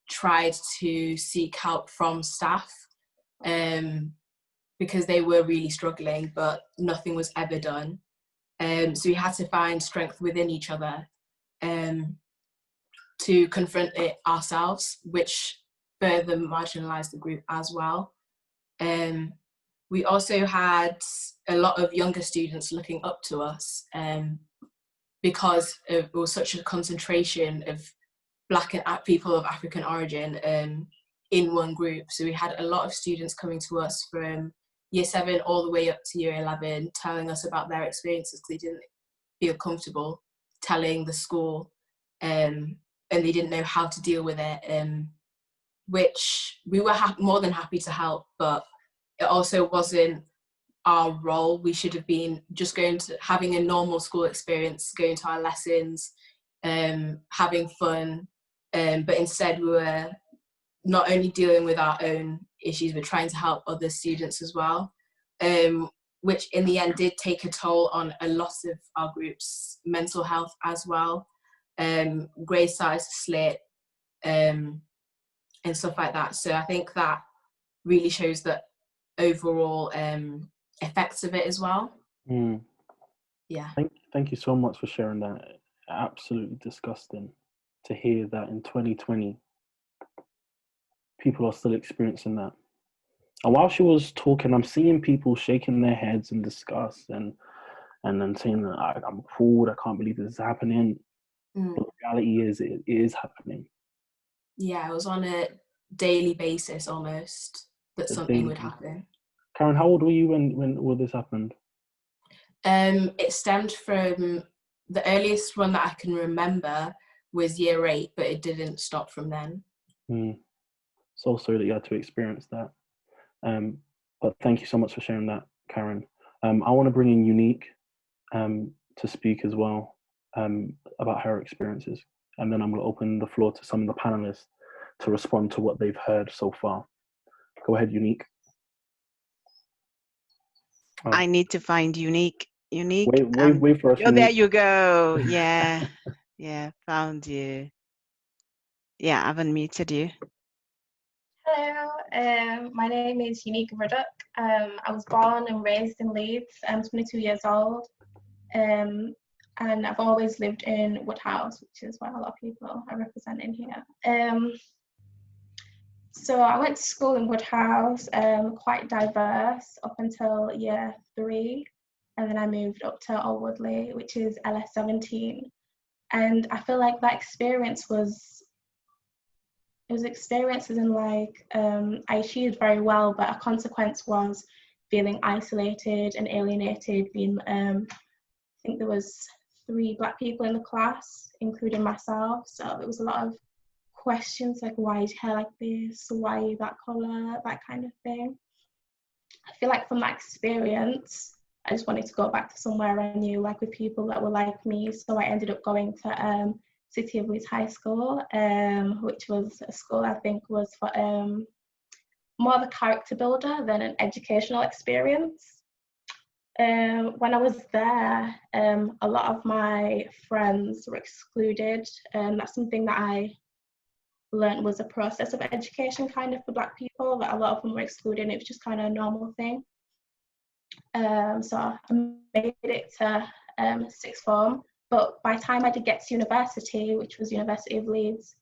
tried to seek help from staff, because they were really struggling, but nothing was ever done. So we had to find strength within each other to confront it ourselves, which further marginalised the group as well. We also had a lot of younger students looking up to us, because it was such a concentration of Black and people of African origin in one group. So we had a lot of students coming to us from year 7 all the way up to year 11, telling us about their experiences, because they didn't feel comfortable telling the school, and they didn't know how to deal with it, which we were more than happy to help, but it also wasn't our role. We should have been just having a normal school experience, going to our lessons, having fun, but instead we were not only dealing with our own issues, but trying to help other students as well, which in the end did take a toll on a lot of our group's mental health as well. Grades started to slip, and stuff like that. So I think that really shows the overall effects of it as well. Yeah. Thank you so much for sharing that. Absolutely disgusting to hear that in 2020 people are still experiencing that. And while she was talking, I'm seeing people shaking their heads in disgust and then saying that I'm appalled, I can't believe this is happening. But the reality is it is happening. Yeah, it was on a daily basis almost that something would happen. Karen, how old were you when all this happened? It stemmed from the earliest one that I can remember was year 8, but it didn't stop from then. So sorry that you had to experience that. But thank you so much for sharing that, Karen. I want to bring in Unique to speak as well about her experiences. And then I'm going to open the floor to some of the panelists to respond to what they've heard so far. Go ahead, Unique. Oh. I need to find Unique. Unique. Wait for us. Oh, there you go. Yeah. Yeah, found you. Yeah, I've unmuted you. Hello, my name is Unique Ruddock. I was born and raised in Leeds. I'm 22 years old. And I've always lived in Woodhouse, which is where a lot of people are representing here. So I went to school in Woodhouse, quite diverse up until year 3. And then I moved up to Old Woodley, which is LS17. And I feel like that experience it was experiences in like, I achieved very well, but a consequence was feeling isolated and alienated, being, I think there was 3 Black people in the class, including myself. So there was a lot of questions like, why is your hair like this? Why are you that colour? That kind of thing. I feel like from that experience, I just wanted to go back to somewhere I knew, like with people that were like me. So I ended up going to City of Leeds High School, which was a school I think was for more of a character builder than an educational experience. When I was there, a lot of my friends were excluded. That's something that I learned was a process of education kind of for Black people, that a lot of them were excluded, and it was just kind of a normal thing. So I made it to sixth form, but by the time I did get to university, which was University of Leeds,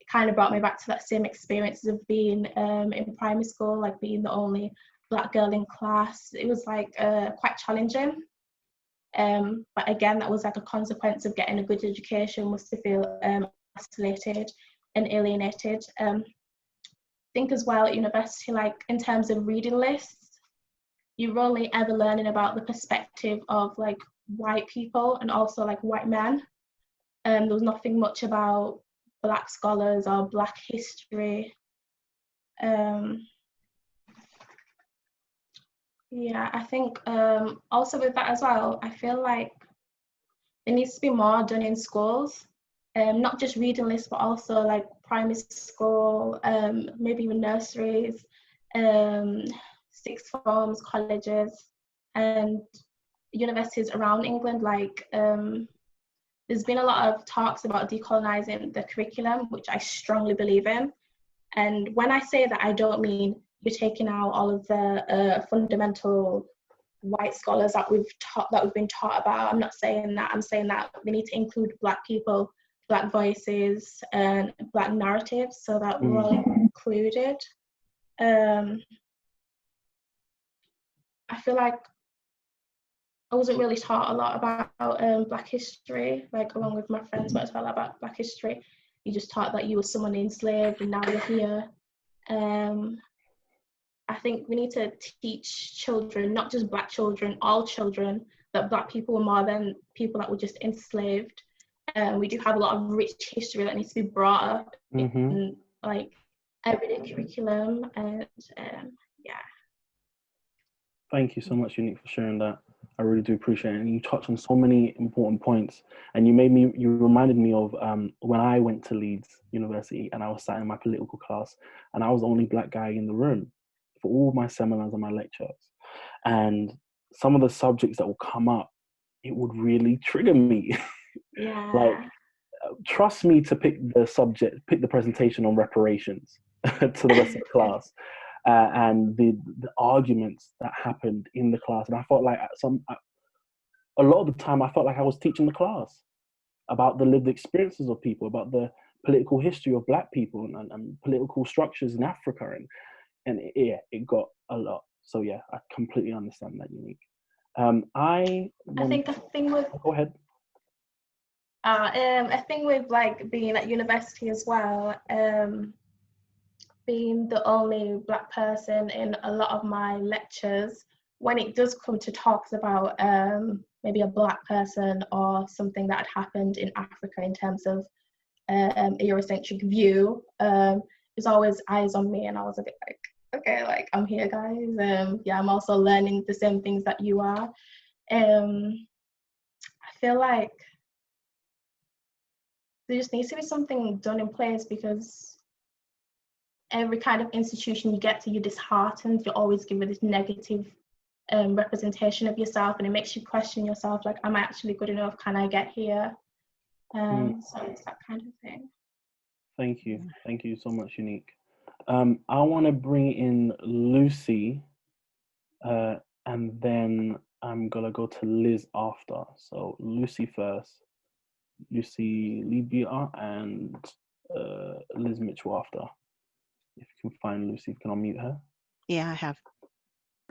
it kind of brought me back to that same experiences of being in primary school, like being the only Black girl in class. It was like quite challenging. But again, that was like a consequence of getting a good education, was to feel isolated and alienated. I think as well at university, like in terms of reading lists, you're only ever learning about the perspective of like white people and also like white men. There was nothing much about Black scholars or Black history. Yeah, I think also with that as well, I feel like there needs to be more done in schools, not just reading lists, but also like primary school, maybe even nurseries, sixth forms, colleges, and universities around England. Like there's been a lot of talks about decolonising the curriculum, which I strongly believe in. And when I say that, I don't mean you're taking out all of the fundamental white scholars that we've been taught about. I'm not saying that. I'm saying that we need to include Black people, Black voices, and Black narratives, so that we're all included. I feel like I wasn't really taught a lot about Black history, like along with my friends, but I taught about Black history. You just taught that you were someone enslaved and now you're here. I think we need to teach children, not just Black children, all children, that Black people were more than people that were just enslaved. We do have a lot of rich history that needs to be brought up in like everyday curriculum, and yeah. Thank you so much, Unique, for sharing that. I really do appreciate it. And you touched on so many important points. And you reminded me of when I went to Leeds University and I was sat in my political class and I was the only Black guy in the room for all my seminars and my lectures. And some of the subjects that will come up, it would really trigger me. Yeah. Like, trust me to pick the presentation on reparations to the rest of the class. And the arguments that happened in the class. And I felt like a lot of the time, I felt like I was teaching the class about the lived experiences of people, about the political history of Black people and political structures in Africa. And it got a lot. So yeah, I completely understand that, Unique. I think a thing with... Go ahead. A thing with like being at university as well, being the only Black person in a lot of my lectures, when it does come to talks about maybe a Black person or something that had happened in Africa in terms of a Eurocentric view, there's always eyes on me, and I was a bit like, okay, like I'm here, guys. Yeah, I'm also learning the same things that you are. I feel like there just needs to be something done in place, because every kind of institution you get to, you're disheartened. You're always given this negative representation of yourself, and it makes you question yourself, like, am I actually good enough? Can I get here? So it's that kind of thing. Thank you so much, Unique. I want to bring in Lucy, and then I'm gonna go to Liz after. So Lucy first, Lucy Libya, and Liz Mitchell after. If you can find Lucy, if you can unmute her. Yeah, I have.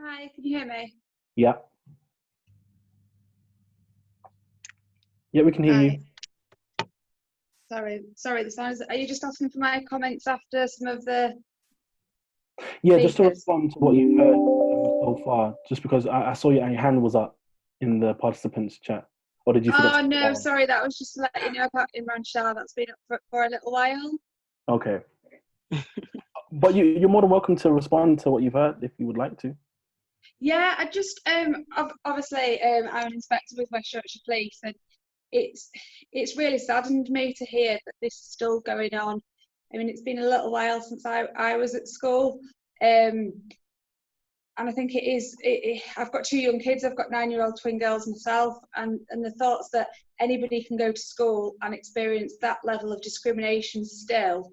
Hi, can you hear me? Yeah. Yeah, we can hear you. Sorry, the sounds. Are you just asking for my comments after some of the... Yeah, just to respond to what you've heard so far, just because I saw your hand was up in the participants chat. Or did you forget? Oh, no, sorry, that was just to let you know about Imran Shah. That's been up for a little while. Okay. But you're more than welcome to respond to what you've heard if you would like to. Yeah, I just, obviously, I'm an inspector with West Yorkshire Police, and it's really saddened me to hear that this is still going on. I mean, it's been a little while since I was at school, and I think I've got 2 young kids. I've got 9-year-old twin girls myself, and the thoughts that anybody can go to school and experience that level of discrimination still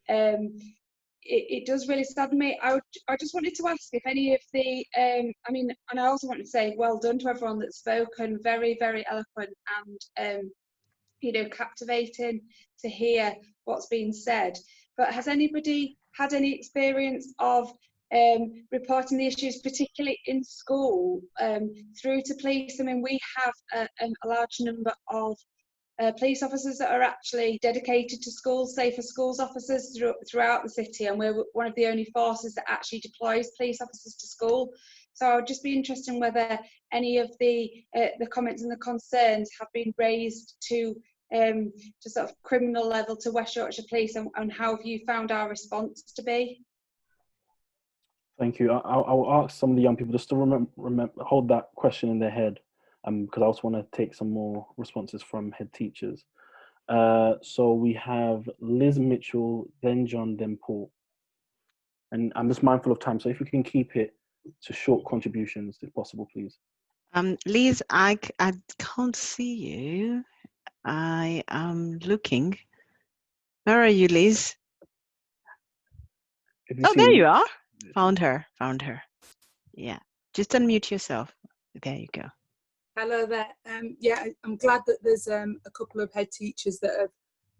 it does really sadden me. I just wanted to ask if any of the, I mean, and I also want to say well done to everyone that's spoken, very, very eloquent and, you know, captivating to hear what's been said. But has anybody had any experience of reporting the issues, particularly in school, through to police? I mean, we have a large number of police officers that are actually dedicated to schools, safer schools officers throughout the city, and we're one of the only forces that actually deploys police officers to school. So I would just be interested in whether any of the comments and the concerns have been raised to sort of criminal level to West Yorkshire Police, and how have you found our response to be? Thank you. I will ask some of the young people just to remember hold that question in their head, because I also want to take some more responses from head teachers. So we have Liz Mitchell, then John, then Paul. And I'm just mindful of time, so if you can keep it to short contributions, if possible, please. Liz, I can't see you. I am looking. Where are you, Liz? Oh, there you are. Found her. Yeah, just unmute yourself. There you go. Hello there. Yeah, I'm glad that there's a couple of head teachers that have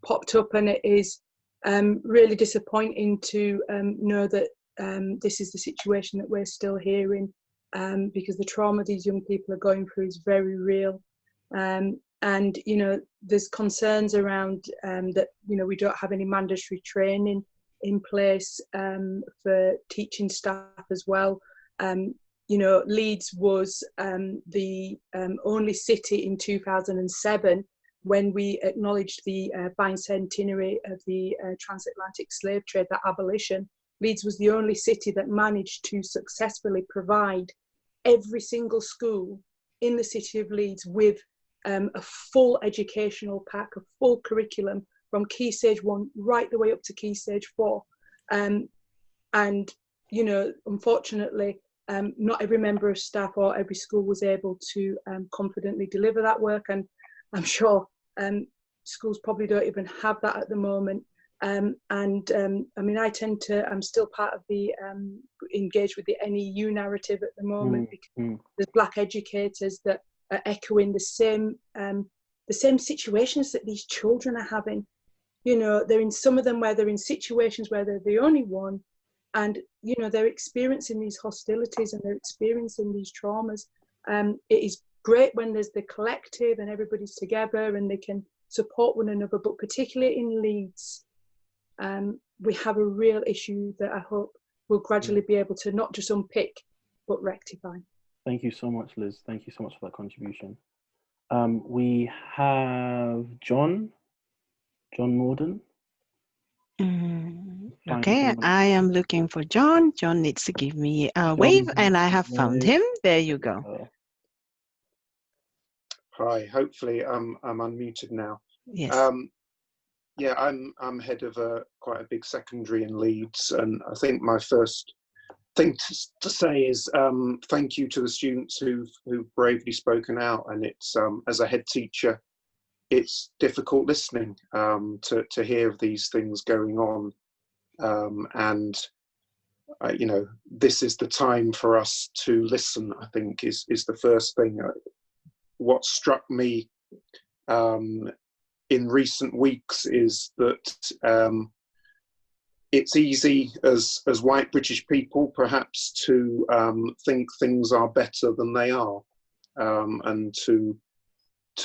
popped up, and it is really disappointing to know that this is the situation that we're still hearing, because the trauma these young people are going through is very real. And, you know, there's concerns around that, you know, we don't have any mandatory training in place for teaching staff as well. You know, Leeds was the only city in 2007 when we acknowledged the bicentenary of the transatlantic slave trade, that abolition. Leeds was the only city that managed to successfully provide every single school in the city of Leeds with a full educational pack, a full curriculum from Key Stage 1 right the way up to Key Stage 4. And, you know, unfortunately, not every member of staff or every school was able to confidently deliver that work, and I'm sure schools probably don't even have that at the moment. I mean, I'm still part of the engaged with the NEU narrative at the moment, because there's Black educators that are echoing the same situations that these children are having. You know, they're in some of them where they're in situations where they're the only one, and you know, they're experiencing these hostilities and they're experiencing these traumas. It is great when there's the collective and everybody's together and they can support one another, but particularly in Leeds, we have a real issue that I hope we'll gradually be able to not just unpick but rectify. Thank you so much, Liz. Thank you so much for that contribution. We have John Morden. Okay, I am looking for John. John needs to give me a wave, and I have found him. There you go. Hi, hopefully I'm unmuted now. Yes. Yeah, I'm head of quite a big secondary in Leeds, and I think my first thing to say is thank you to the students who've bravely spoken out. And it's as a head teacher, it's difficult listening to hear of these things going on, and you know, this is the time for us to listen, I think is the first thing. What struck me in recent weeks is that it's easy as white British people perhaps to think things are better than they are, and to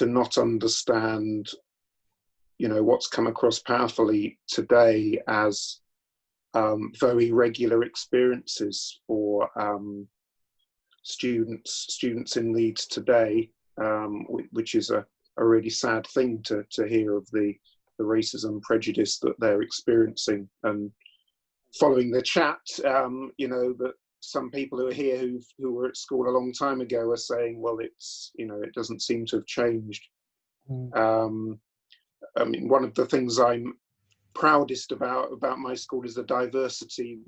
not understand, you know, what's come across powerfully today as very regular experiences for students in Leeds today, which is a really sad thing to hear of the racism, prejudice that they're experiencing. And following the chat, you know, that some people who are here who were at school a long time ago are saying, well, it's, you know, it doesn't seem to have changed. I mean, one of the things I'm proudest about my school is the diversity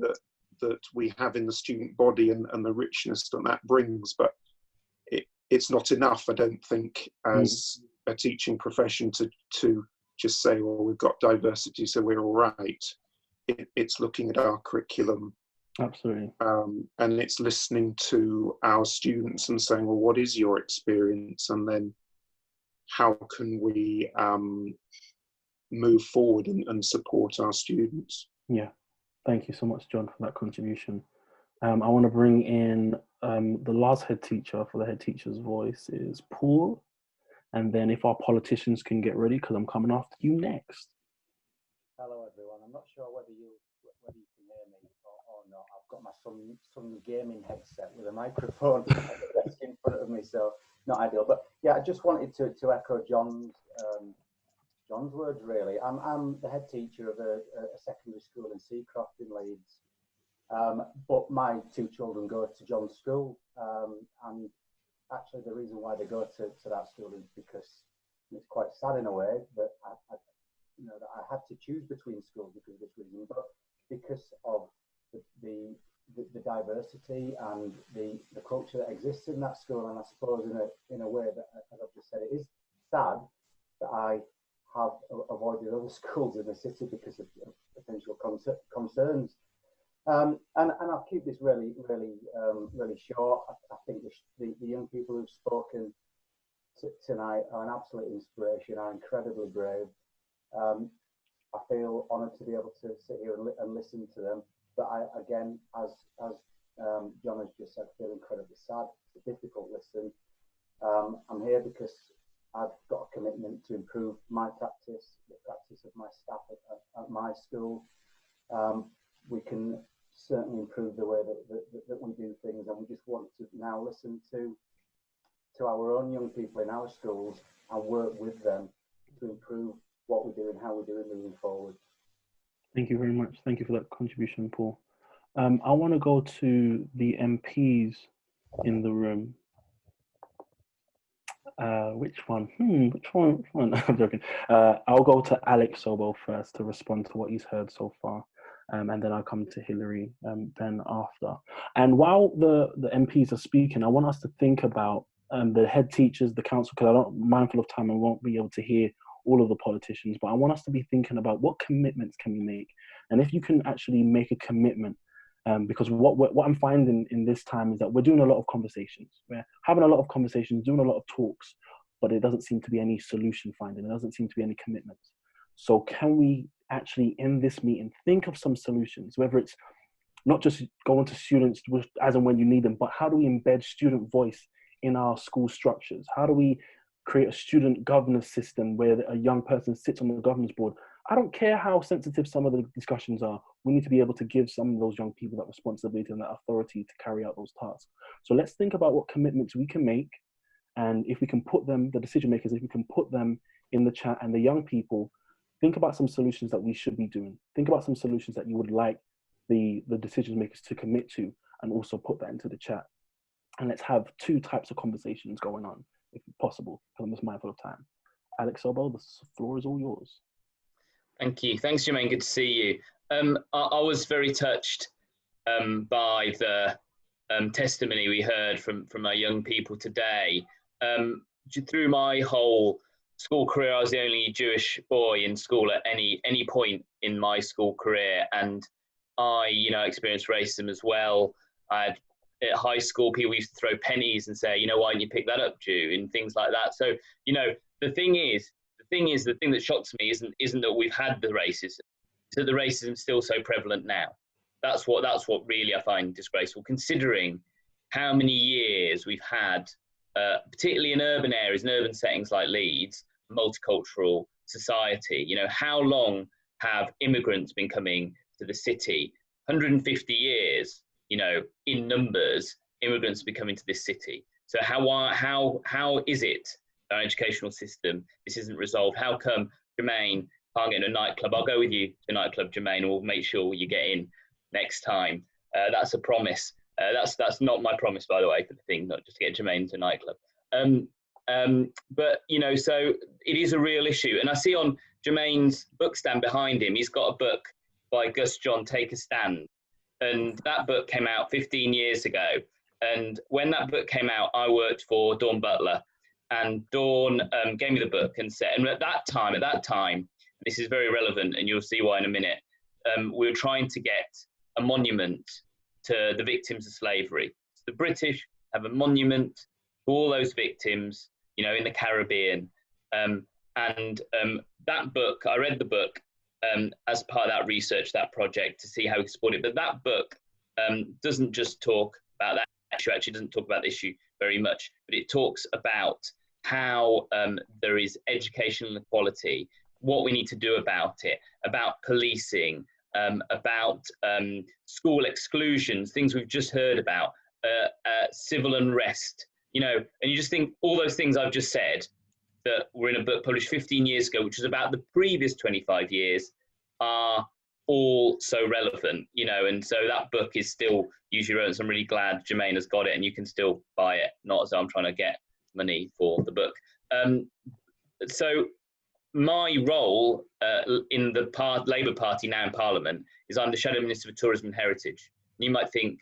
that we have in the student body and the richness that brings, but it's not enough, I don't think, as a teaching profession to just say, well, we've got diversity, so we're all right. it's looking at our curriculum. Absolutely. And it's listening to our students and saying, well, what is your experience? And then how can we move forward and support our students? Yeah. Thank you so much, John, for that contribution. I want to bring in the last head teacher for the head teacher's voice is Paul. And then if our politicians can get ready, because I'm coming after you next. Hello, everyone. I'm not sure whether you can hear me or not. I've got my some gaming headset with a microphone at the desk in front of me, so not ideal. But yeah, I just wanted to echo John's words. Really, I'm the head teacher of a secondary school in Seacroft in Leeds. But my two children go to John's school, and actually the reason why they go to that school is because it's quite sad in a way that that I had to choose between schools because of this reason, but because of the diversity and the culture that exists in that school, and I suppose in a way that, as I've just said, it is sad that I have avoided other schools in the city because of potential concerns. And I'll keep this really short. I think the young people who've spoken tonight are an absolute inspiration, are incredibly brave. I feel honoured to be able to sit here and listen to them. But again, as John has just said, feel incredibly sad. It's a difficult listen. I'm here because I've got a commitment to improve my practice, the practice of my staff at my school. We can certainly improve the way that we do things, and we just want to now listen to our own young people in our schools and work with them to improve what we do and how we do it moving forward. Thank you very much. Thank you for that contribution, Paul. I want to go to the MPs in the room. Which one? Which one? I'm joking. I'll go to Alex Sobo first to respond to what he's heard so far. And then I'll come to Hillary then after. And while the MPs are speaking, I want us to think about the head teachers, the council, because I'm mindful of time and won't be able to hear all of the politicians, but I want us to be thinking about what commitments can we make? And if you can actually make a commitment, because what I'm finding in this time is that we're doing a lot of conversations. We're having a lot of conversations, doing a lot of talks, but it doesn't seem to be any solution finding. There doesn't seem to be any commitments. So can we actually, in this meeting, think of some solutions, whether it's not just going to students as and when you need them, but how do we embed student voice in our school structures? How do we create a student governance system where a young person sits on the governance board? I don't care how sensitive some of the discussions are. We need to be able to give some of those young people that responsibility and that authority to carry out those tasks. So let's think about what commitments we can make. And if we can put them, the decision makers, if we can put them in the chat, and the young people, think about some solutions that we should be doing. Think about some solutions that you would like the decision makers to commit to, and also put that into the chat. And let's have two types of conversations going on, if possible, because I'm just mindful of time. Alex Sobo, the floor is all yours. Thank you. Thanks, Jermain. Good to see you. I was very touched by the testimony we heard from our young people today. Through my whole school career, I was the only Jewish boy in school at any point in my school career, and I, experienced racism as well. At high school, people used to throw pennies and say, why didn't you pick that up, Jew, and things like that. So, the thing that shocks me isn't that we've had the racism, it's that the racism is still so prevalent now. That's what really I find disgraceful, considering how many years we've had, particularly in urban areas, in urban settings like Leeds, multicultural society. How long have immigrants been coming to the city? 150 years, in numbers, immigrants have been coming to this city. So how is it our educational system, this isn't resolved? How come Jermain can't get into a nightclub? I'll go with you to a nightclub, Jermain, and we'll make sure you get in next time. That's a promise. That's not my promise, by the way, for the thing, not just to get Jermain to a nightclub. But, so it is a real issue. And I see on Jermain's book stand behind him, he's got a book by Gus John, Take a Stand. And that book came out 15 years ago. And when that book came out, I worked for Dawn Butler. And Dawn gave me the book and said, and at that time, this is very relevant, and you'll see why in a minute, we were trying to get a monument to the victims of slavery. So the British have a monument to all those victims, you know, in the Caribbean. That book, I read the book as part of that research, that project, to see how we could support it. But that book doesn't just talk about that issue, actually doesn't talk about the issue very much, but it talks about how there is educational inequality, what we need to do about it, about policing, about school exclusions, things we've just heard about, civil unrest, you know, and you just think all those things I've just said that were in a book published 15 years ago, which was about the previous 25 years, are all so relevant, you know, and so that book is still usually relevant. So I'm really glad Jermain has got it, and you can still buy it, not as though I'm trying to get money for the book. So my role in the Labour Party now in Parliament is I'm the Shadow Minister for Tourism and Heritage. And you might think,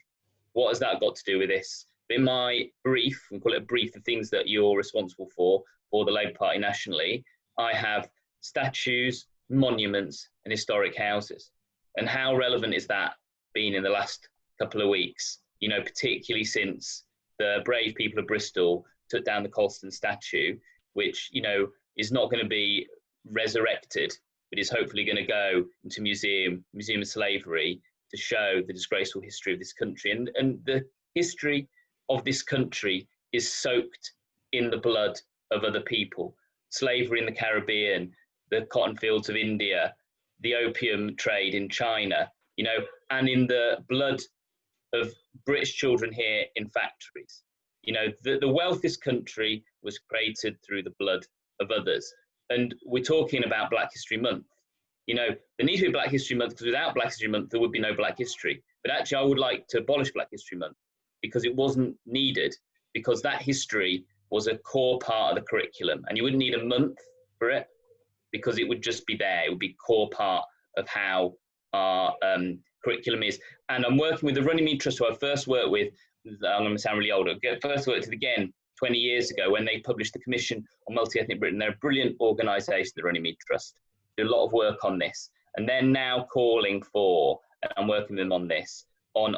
what has that got to do with this? But in my brief, we call it a brief, the things that you're responsible for the Labour Party nationally, I have statues, monuments and historic houses. And how relevant is that been in the last couple of weeks? You know, particularly since the brave people of Bristol took down the Colston statue, which, you know, is not going to be resurrected, but is hopefully going to go into Museum of Slavery to show the disgraceful history of this country. And the history of this country is soaked in the blood of other people. Slavery in the Caribbean, the cotton fields of India, the opium trade in China, you know, and in the blood of British children here in factories. You know, the wealth of this country was created through the blood of others. And we're talking about Black History Month. You know, there needs to be Black History Month, because without Black History Month, there would be no Black history. But actually, I would like to abolish Black History Month, because it wasn't needed, because that history was a core part of the curriculum. And you wouldn't need a month for it, because it would just be there. It would be a core part of how our curriculum is. And I'm working with the Runnymede Trust, who I first worked with. I'm going to sound really old. I first worked with again 20 years ago when they published the Commission on Multi-Ethnic Britain. They're a brilliant organisation, the Runnymede Trust. Do a lot of work on this. And they're now calling for, and I'm working with them on this, on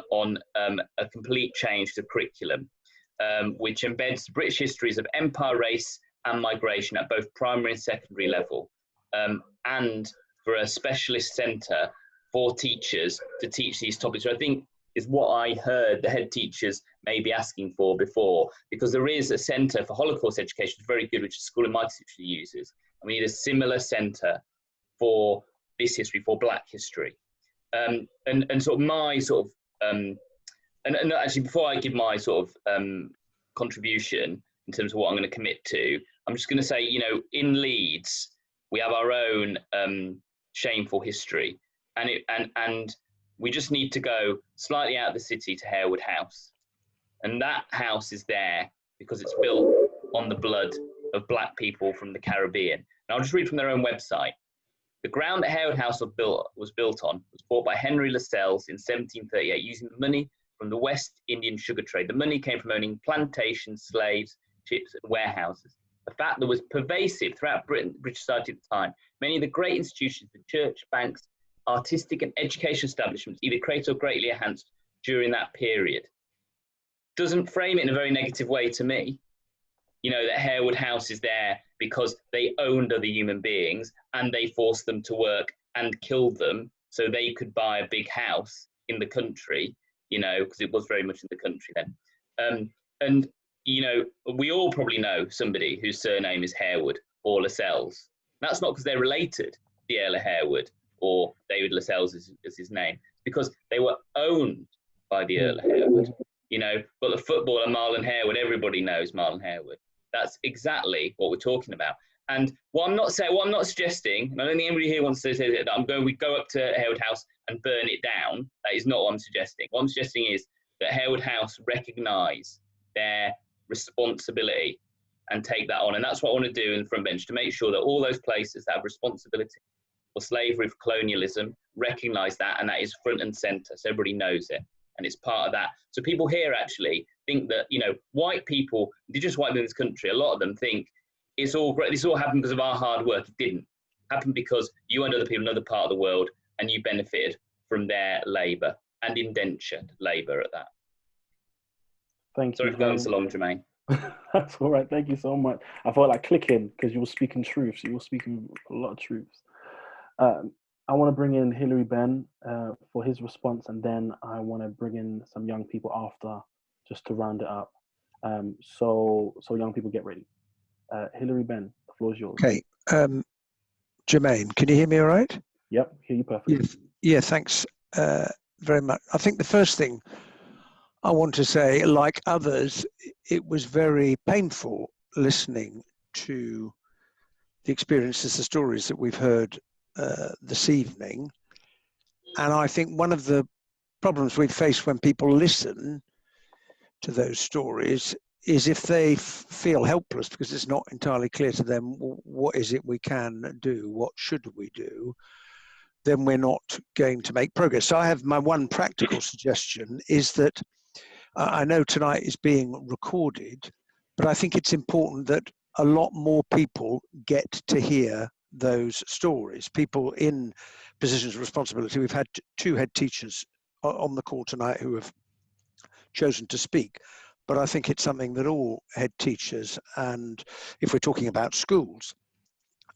a complete change to curriculum, which embeds British histories of empire, race and migration at both primary and secondary level, and for a specialist centre for teachers to teach these topics, which I think is what I heard the head teachers may be asking for before, because there is a centre for Holocaust education, which is very good, which the school in my city uses. And we need a similar centre for this history, for Black history. And sort of my sort of, and actually before I give my sort of contribution in terms of what I'm going to commit to, I'm just going to say, you know, in Leeds, we have our own shameful history, and we just need to go slightly out of the city to Harewood House. And that house is there because it's built on the blood of Black people from the Caribbean. And I'll just read from their own website. The ground that Harewood House was built on was bought by Henry Lascelles in 1738 using the money from the West Indian sugar trade. The money came from owning plantations, slaves, ships and warehouses. A fact that was pervasive throughout British society at the time. Many of the great institutions, the church, banks, artistic and education establishments, either created or greatly enhanced during that period. Doesn't frame it in a very negative way to me. You know, that Harewood House is there because they owned other human beings and they forced them to work and killed them so they could buy a big house in the country, you know, because it was very much in the country then. And, you know, we all probably know somebody whose surname is Harewood or Lascelles. That's not because they're related to the Earl of Harewood or David Lascelles is his name, because they were owned by the Earl of Harewood, you know. But the footballer Marlon Harewood, everybody knows Marlon Harewood. That's exactly what we're talking about. And what I'm not suggesting, and I don't think anybody here wants to say that we go up to Harewood House and burn it down. That is not what I'm suggesting. What I'm suggesting is that Harewood House recognise their responsibility and take that on. And that's what I want to do in the front bench, to make sure that all those places that have responsibility for slavery, for colonialism, recognise that, and that is front and centre, so everybody knows it, and it's part of that. So people here actually think that, you know, white people, indigenous white people in this country, a lot of them think it's all great, this all happened because of our hard work. It didn't. It happened because you and other people in another part of the world and you benefited from their labour, and indentured labour at that. Thank Sorry you. for going so long, Jermain. That's all right. Thank you so much. I felt like clicking because you were speaking truths. You were speaking a lot of truths. I want to bring in Hilary Ben for his response, and then I want to bring in some young people after, just to round it up. So young people, get ready. Hilary Ben, the floor is yours. Okay. Jermain, can you hear me all right? Yep, hear you perfectly. Yeah, thanks very much. I think the first thing I want to say, like others, it was very painful listening to the experiences, the stories that we've heard this evening. And I think one of the problems we face when people listen to those stories is if they feel helpless because it's not entirely clear to them what is it we can do, what should we do, then we're not going to make progress. So I have my one practical suggestion is that I know tonight is being recorded, but I think it's important that a lot more people get to hear those stories. People in positions of responsibility. We've had 2 head teachers on the call tonight who have chosen to speak, but I think it's something that all head teachers, and if we're talking about schools,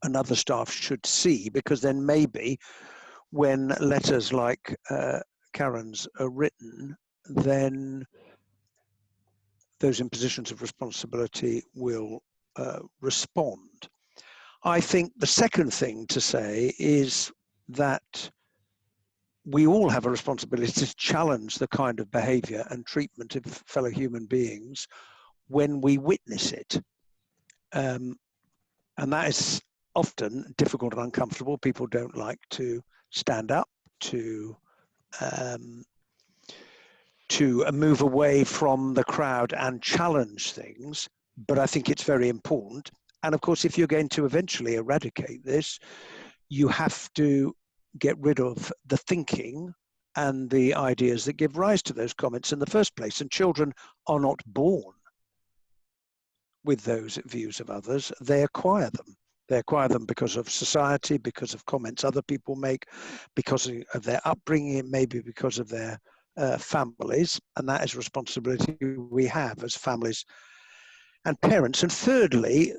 and other staff should see, because then maybe when letters like Karen's are written, then those in positions of responsibility will respond. I think the second thing to say is that we all have a responsibility to challenge the kind of behavior and treatment of fellow human beings when we witness it. And that is often difficult and uncomfortable. People don't like to stand up, to move away from the crowd and challenge things, but I think it's very important. And of course, if you're going to eventually eradicate this, you have to get rid of the thinking and the ideas that give rise to those comments in the first place. And children are not born with those views of others, they acquire them. They acquire them because of society, because of comments other people make, because of their upbringing, maybe because of their families, and that is a responsibility we have as families and parents. And thirdly,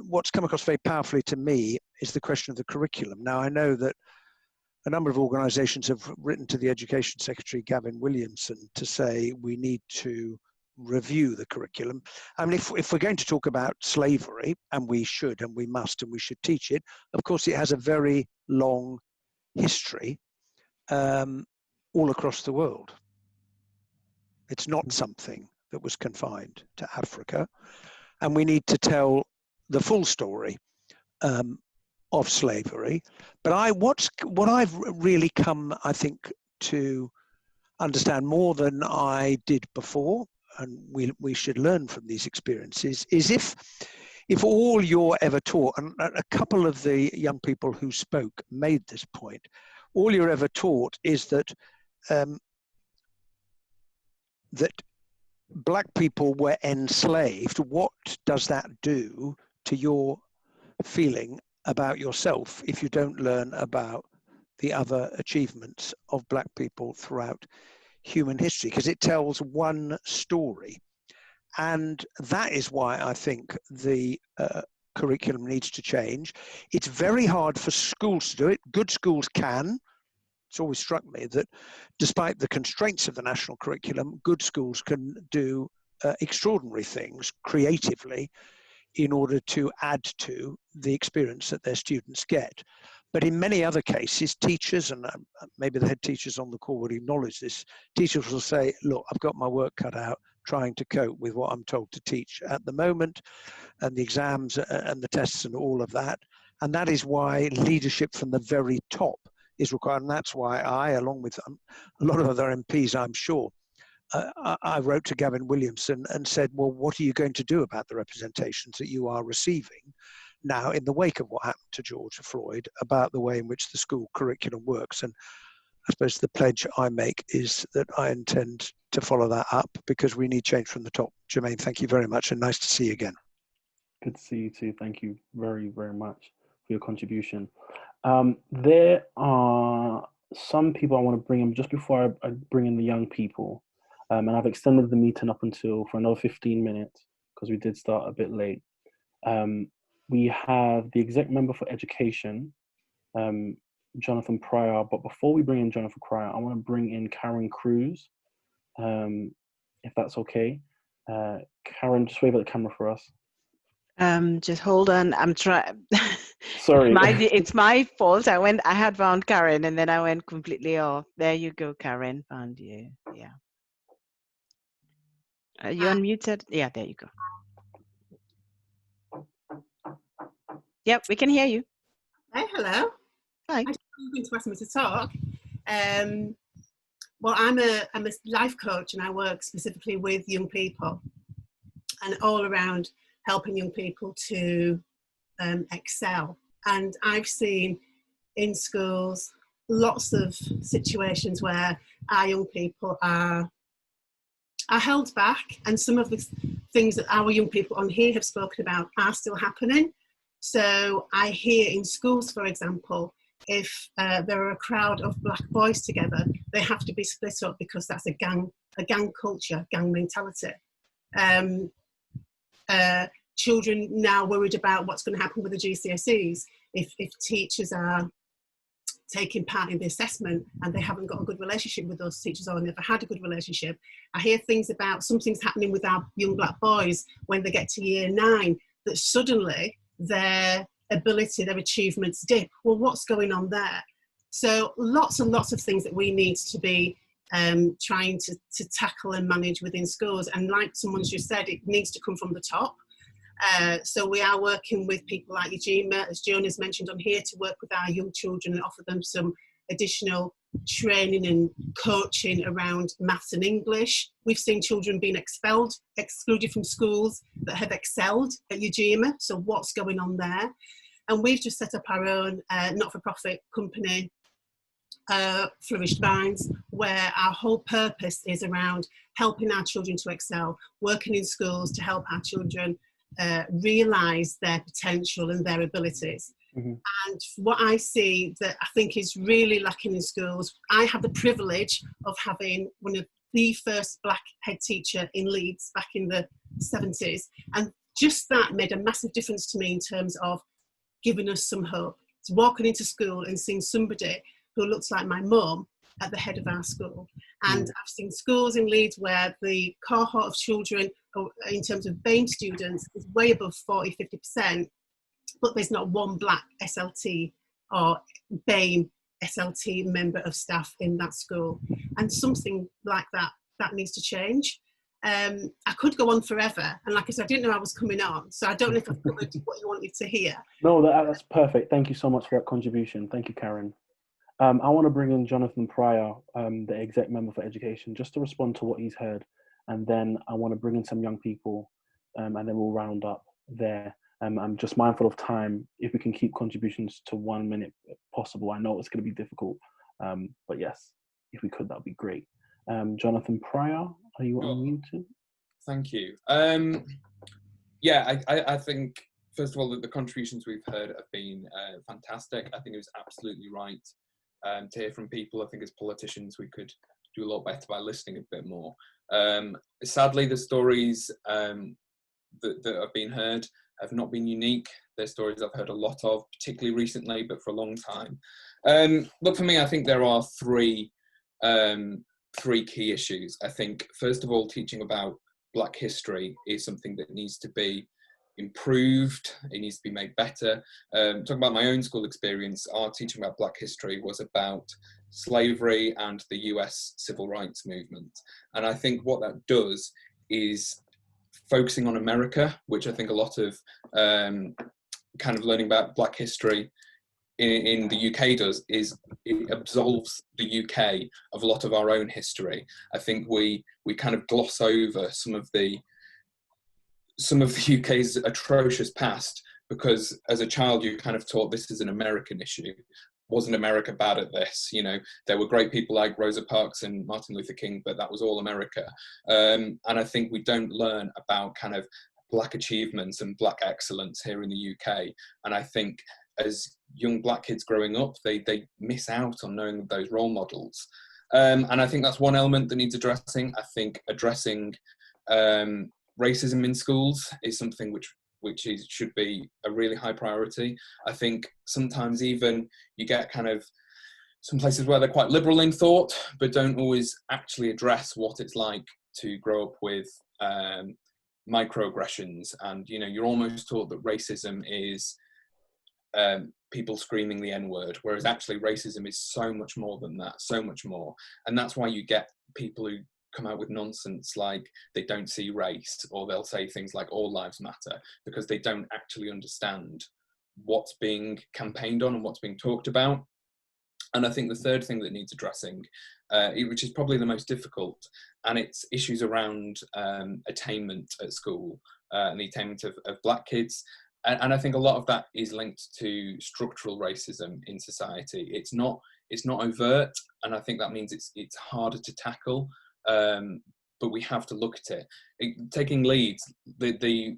what's come across very powerfully to me is the question of the curriculum. Now, I know that a number of organisations have written to the Education Secretary, Gavin Williamson, to say we need to review the curriculum. I mean, if we're going to talk about slavery, and we should, and we must, and we should teach it, of course, it has a very long history all across the world. It's not something that was confined to Africa, and we need to tell the full story of slavery. But what I've really come, I think, to understand more than I did before, and we should learn from these experiences, is if all you're ever taught, and a couple of the young people who spoke made this point, all you're ever taught is that that black people were enslaved. What does that do to your feeling about yourself if you don't learn about the other achievements of black people throughout human history? Because it tells one story. And that is why I think the curriculum needs to change. It's very hard for schools to do it. Good schools can. It's always struck me that despite the constraints of the national curriculum, good schools can do extraordinary things creatively in order to add to the experience that their students get. But in many other cases, teachers, and maybe the head teachers on the call would acknowledge this, teachers will say, look, I've got my work cut out trying to cope with what I'm told to teach at the moment, and the exams and the tests and all of that. And that is why leadership from the very top is required. And that's why I, along with a lot of other MPs, I'm sure, I wrote to Gavin Williamson and said, well, what are you going to do about the representations that you are receiving now in the wake of what happened to George Floyd, about the way in which the school curriculum works? And I suppose the pledge I make is that I intend to follow that up, because we need change from the top. Jermain, thank you very much, and nice to see you again. Good to see you too. Thank you very, very much for your contribution. There are some people I want to bring in just before I bring in the young people. And I've extended the meeting up until for another 15 minutes because we did start a bit late. We have the exec member for education, Jonathan Pryor. But before we bring in Jonathan Pryor, I want to bring in Karen Cruz, if that's okay. Karen, just wave at the camera for us. Just hold on. I'm trying. Sorry. It's my fault. I had found Karen and then I went completely off. There you go, Karen. Found you. Yeah. Are you unmuted? Yeah, there you go. Yep, we can hear you. Hey, hello. Hi. I just wanted to ask me to talk. Well, I'm a life coach and I work specifically with young people and all around helping young people to excel. And I've seen in schools lots of situations where our young people are held back, and some of the things that our young people on here have spoken about are still happening. So I hear in schools, for example, if there are a crowd of black boys together, they have to be split up because that's a gang culture, gang mentality. Children now worried about what's going to happen with the GCSEs if teachers are taking part in the assessment and they haven't got a good relationship with those teachers or never had a good relationship. I hear things about something's happening with our young black boys when they get to year 9, that suddenly their ability, their achievements dip. Well, what's going on there? So lots and lots of things that we need to be trying to tackle and manage within schools. And like someone's just said, it needs to come from the top. So we are working with people like Ujima, as Joan mentioned on here, to work with our young children and offer them some additional training and coaching around maths and English. We've seen children being excluded from schools that have excelled at Ujima. So what's going on there? And we've just set up our own not-for-profit company, Flourished Minds, where our whole purpose is around helping our children to excel, working in schools to help our children realise their potential and their abilities. Mm-hmm. And what I see that I think is really lacking in schools, I have the privilege of having one of the first black head teacher in Leeds back in the 70s, and just that made a massive difference to me in terms of giving us some hope. It's walking into school and seeing somebody who looks like my mum at the head of our school. And I've seen schools in Leeds where the cohort of children in terms of BAME students is way above 40-50%, but there's not one black SLT or BAME SLT member of staff in that school. And something like that needs to change. I could go on forever, and like I said, I didn't know I was coming on, so I don't know if I've covered what you wanted to hear. No, that's perfect. Thank you so much for that contribution. Thank you, Karen. I want to bring in Jonathan Pryor, the exec member for education, just to respond to what he's heard. And then I want to bring in some young people, and then we'll round up there. I'm just mindful of time. If we can keep contributions to 1 minute if possible. I know it's going to be difficult, but yes, if we could, that would be great. Jonathan Pryor, are you unmuted? Thank you. Yeah, I think, first of all, the contributions we've heard have been fantastic. I think it was absolutely right to hear from people. I think as politicians we could do a lot better by listening a bit more. Sadly, the stories that have been heard have not been unique. They're stories I've heard a lot of, particularly recently, but for a long time. But for me, I think there are three key issues. I think, first of all, teaching about Black history is something that needs to be improved. It needs to be made better. Talking about my own school experience, our teaching about Black history was about slavery and the US civil rights movement. And I think what that does is focusing on America, which I think a lot of kind of learning about Black history in the UK does, is it absolves the UK of a lot of our own history. I think we kind of gloss over some of the UK's atrocious past, because as a child you kind of taught this is an American issue. Wasn't America bad at this? You know, there were great people like Rosa Parks and Martin Luther King, but that was all America. And I think we don't learn about kind of Black achievements and Black excellence here in the UK. And I think as young black kids growing up, they miss out on knowing those role models. And I think that's one element that needs addressing. I think addressing racism in schools is something which should be a really high priority. I think sometimes even you get kind of some places where they're quite liberal in thought, but don't always actually address what it's like to grow up with microaggressions. And, you know, you're almost taught that racism is people screaming the N-word, whereas actually racism is so much more than that, so much more. And that's why you get people who come out with nonsense like they don't see race, or they'll say things like all lives matter, because they don't actually understand what's being campaigned on and what's being talked about. And I think the third thing that needs addressing, which is probably the most difficult, and it's issues around attainment at school and the attainment of black kids. And I think a lot of that is linked to structural racism in society. It's not overt, and I think that means it's harder to tackle. But we have to look at it. Taking Leeds, the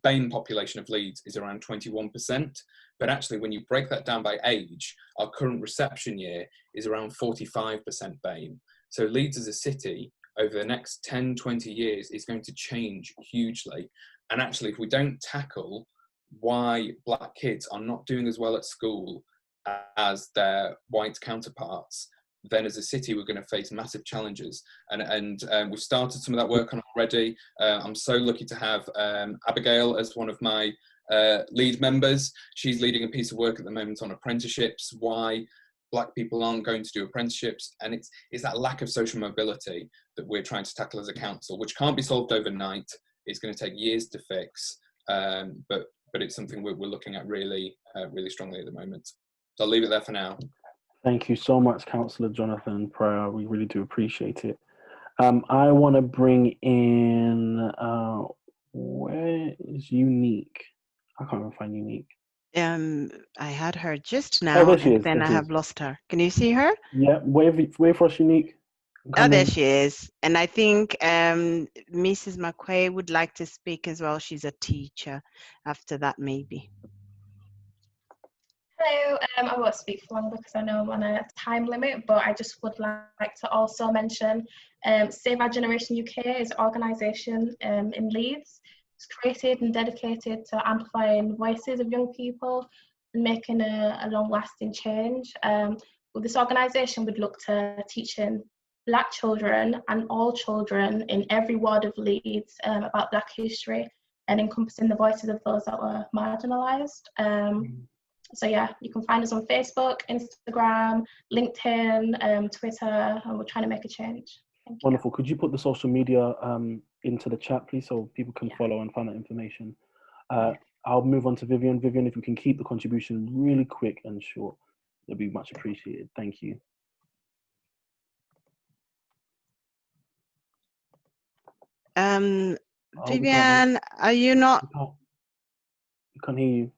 BAME population of Leeds is around 21%, but actually when you break that down by age, our current reception year is around 45% BAME. So Leeds as a city, over the next 10, 20 years, is going to change hugely. And actually, if we don't tackle why black kids are not doing as well at school as their white counterparts, then as a city we're going to face massive challenges. And we've started some of that work on already. I'm so lucky to have Abigail as one of my lead members. She's leading a piece of work at the moment on apprenticeships, why black people aren't going to do apprenticeships, and it's that lack of social mobility that we're trying to tackle as a council, which can't be solved overnight. It's going to take years to fix, but it's something we're looking at really strongly at the moment. So I'll leave it there for now. Thank you so much, Councillor Jonathan Pryor. We really do appreciate it. I want to bring in, where is Unique? I can't even find Unique. I had her just Oh, now, there she and is. then There I she have is. lost her. Can you see her? Yeah, wait for us, Unique. Oh, Come there in. she is. And I think Mrs. McQuay would like to speak as well. She's a teacher. After that, maybe. Hello, I won't speak for long because I know I'm on a time limit, but I just would like to also mention Save Our Generation UK is an organisation in Leeds. It's created and dedicated to amplifying voices of young people and making a long-lasting change. With this organisation, we'd look to teaching Black children and all children in every ward of Leeds about Black history and encompassing the voices of those that were marginalised. So yeah, you can find us on Facebook, Instagram, LinkedIn, Twitter, and we're trying to make a change. Thank you. Wonderful. Could you put the social media into the chat, please, so people can follow and find that information? I'll move on to Vivian. Vivian, if you can keep the contribution really quick and short, it'd be much appreciated. Thank you. Vivian, are you not? We can't hear you.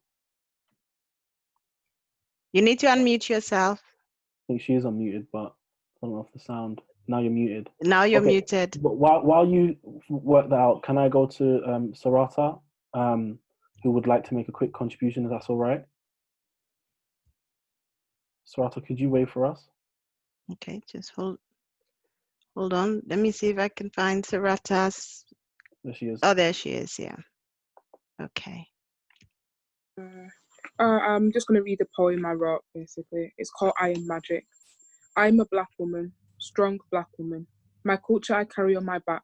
You need to unmute yourself. I think she is unmuted, but I don't know if the sound. Now you're muted. Now you're muted. But while you work that out, can I go to Sarata, who would like to make a quick contribution, if that's all right? Sarata, could you wait for us? Okay, just hold on. Let me see if I can find Sarata's. There she is. Oh, there she is, yeah. Okay. I'm just going to read the poem I wrote, basically. It's called I Am Magic. I am a black woman, strong black woman. My culture I carry on my back.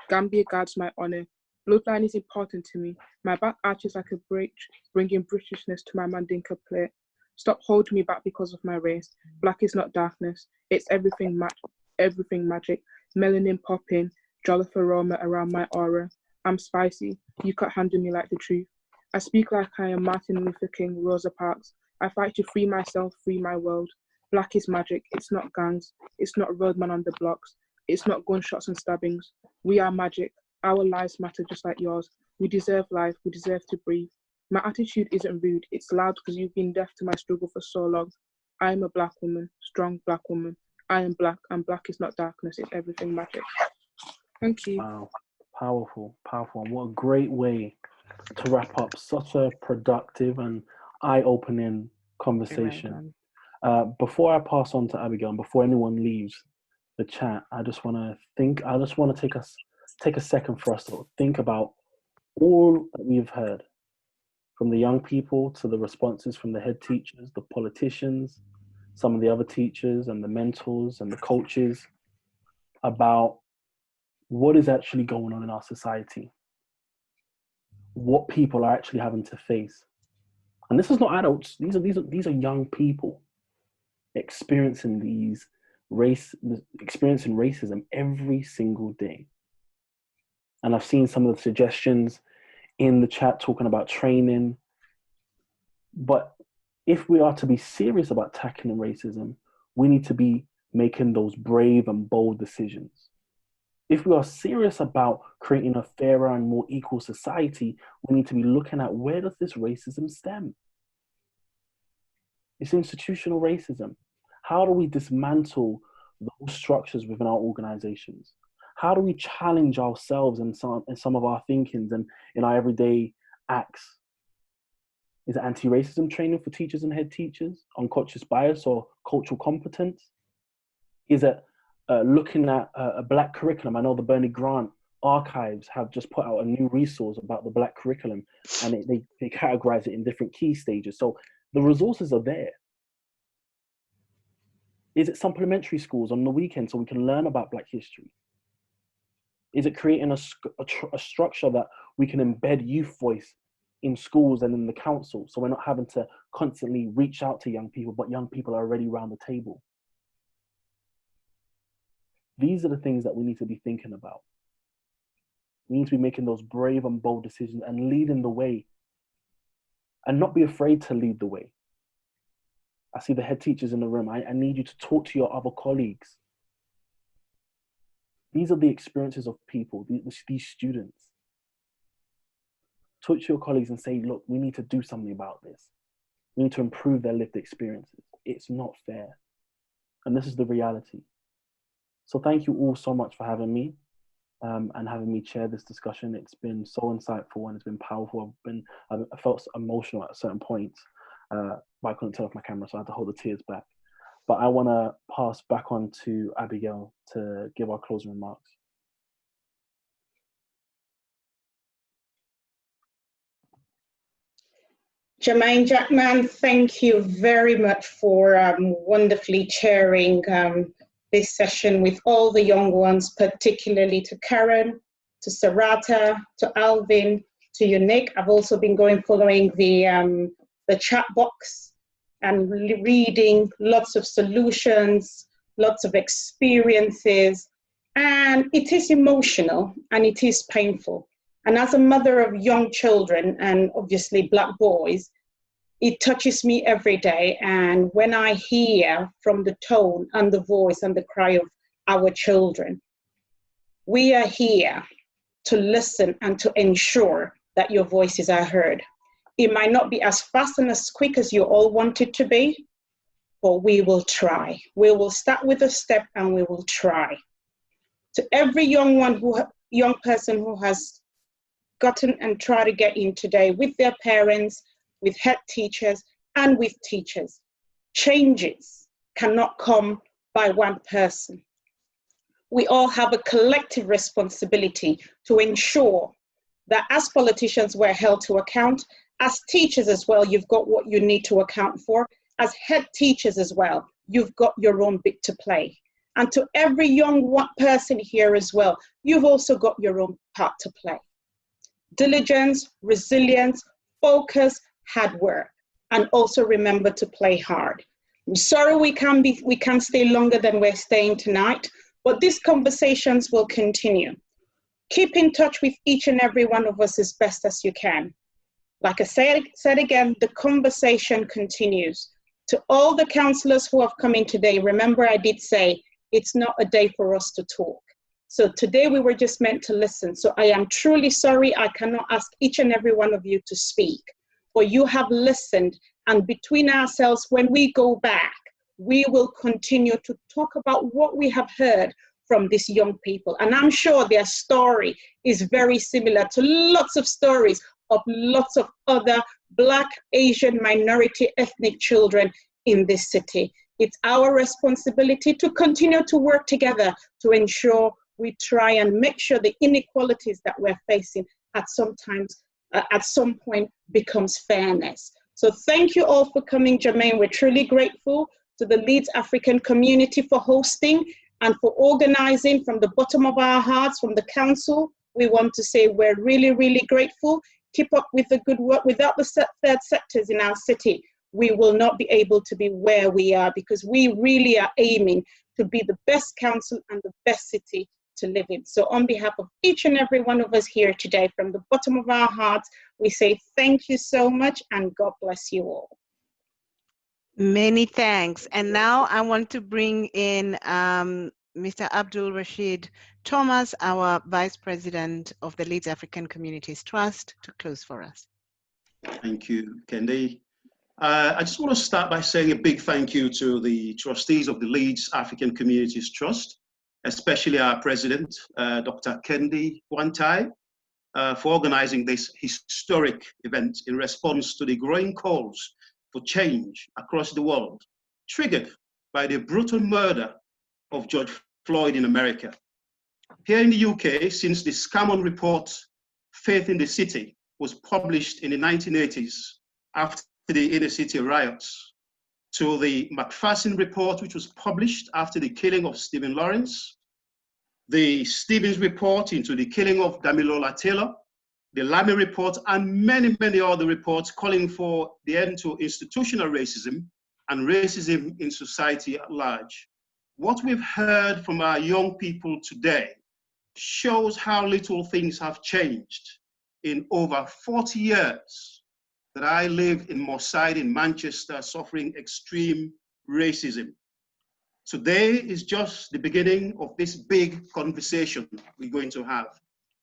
Gambia guards my honour. Bloodline is important to me. My back arches like a bridge, bringing Britishness to my Mandinka plate. Stop holding me back because of my race. Black is not darkness. It's everything magic. Melanin popping, jolliffe aroma around my aura. I'm spicy. You can't handle me like the truth. I speak like I am Martin Luther King, Rosa Parks. I fight to free myself, free my world. Black is magic. It's not gangs. It's not roadman on the blocks. It's not gunshots and stabbings. We are magic. Our lives matter just like yours. We deserve life. We deserve to breathe. My attitude isn't rude. It's loud because you've been deaf to my struggle for so long. I am a black woman, strong black woman. I am black, and black is not darkness. It's everything magic. Thank you. Wow, powerful, powerful. And what a great way to wrap up such a productive and eye-opening conversation. Before I pass on to Abigail, and before anyone leaves the chat, I just want to take a second for us to think about all that we've heard, from the young people to the responses from the head teachers, the politicians, some of the other teachers and the mentors and the coaches, about what is actually going on in our society, what people are actually having to face. And this is not adults, these are young people experiencing racism every single day. And I've seen some of the suggestions in the chat talking about training. But if we are to be serious about tackling racism, we need to be making those brave and bold decisions. If we are serious about creating a fairer and more equal society, we need to be looking at, where does this racism stem? It's institutional racism. How do we dismantle those structures within our organizations? How do we challenge ourselves in some of our thinkings and in our everyday acts? Is it anti-racism training for teachers and head teachers, unconscious bias or cultural competence? Is it looking at a Black curriculum? I know the Bernie Grant archives have just put out a new resource about the Black curriculum, and they categorize it in different key stages. So the resources are there. Is it supplementary schools on the weekend so we can learn about Black history? Is it creating a structure that we can embed youth voice in schools and in the council, so we're not having to constantly reach out to young people, but young people are already around the table? These are the things that we need to be thinking about. We need to be making those brave and bold decisions and leading the way, and not be afraid to lead the way. I see the head teachers in the room. I need you to talk to your other colleagues. These are the experiences of people, these students. Talk to your colleagues and say, look, we need to do something about this. We need to improve their lived experiences. It's not fair. And this is the reality. So thank you all so much for having me and having me chair this discussion. It's been so insightful and it's been powerful. I felt emotional at certain points, but I couldn't turn off my camera, so I had to hold the tears back. But I want to pass back on to Abigail to give our closing remarks. Jermain, Jackman, thank you very much for wonderfully chairing this session with all the young ones, particularly to Karen, to Sarata, to Alvin, to you, Nick. I've also been following the chat box and reading lots of solutions, lots of experiences, and it is emotional and it is painful. And as a mother of young children and obviously Black boys, it touches me every day. And when I hear from the tone and the voice and the cry of our children, we are here to listen and to ensure that your voices are heard. It might not be as fast and as quick as you all want it to be, but we will try. We will start with a step and we will try. To every young person who has gotten and try to get in today with their parents, with head teachers, and with teachers, changes cannot come by one person. We all have a collective responsibility to ensure that as politicians, we're held to account. As teachers as well, you've got what you need to account for. As head teachers as well, you've got your own bit to play. And to every young person here as well, you've also got your own part to play. Diligence, resilience, focus, hard work, and also remember to play hard. I'm sorry we can't stay longer than we're staying tonight, but these conversations will continue. Keep in touch with each and every one of us as best as you can. Like I said again, the conversation continues. To all the councillors who have come in today, remember I did say it's not a day for us to talk. So today we were just meant to listen. So I am truly sorry I cannot ask each and every one of you to speak, but you have listened, and between ourselves, when we go back, we will continue to talk about what we have heard from these young people. And I'm sure their story is very similar to lots of stories of lots of other Black, Asian, minority, ethnic children in this city. It's our responsibility to continue to work together to ensure we try and make sure the inequalities that we're facing at some point becomes fairness. So thank you all for coming, Jermain. We're truly grateful to the Leeds African community for hosting and for organizing from the bottom of our hearts, from the council. We want to say we're really, really grateful. Keep up with the good work. Without the third sectors in our city, we will not be able to be where we are, because we really are aiming to be the best council and the best city to live in. So on behalf of each and every one of us here today, from the bottom of our hearts, we say thank you so much and God bless you all. Many thanks. And now I want to bring in Mr. Abdul Rashid Thomas, our Vice President of the Leeds African Communities Trust, to close for us. Thank you, Kendi. I just want to start by saying a big thank you to the trustees of the Leeds African Communities Trust, especially our president, Dr. Kendi Wantai, for organizing this historic event in response to the growing calls for change across the world, triggered by the brutal murder of George Floyd in America. Here in the UK, since the Scammon report, Faith in the City, was published in the 1980s after the inner city riots, to the McPherson report, which was published after the killing of Stephen Lawrence, the Stevens report into the killing of Damilola Taylor, the Lamy report, and many, many other reports calling for the end to institutional racism and racism in society at large. What we've heard from our young people today shows how little things have changed in over 40 years that I lived in Moorside in Manchester, suffering extreme racism. Today is just the beginning of this big conversation we're going to have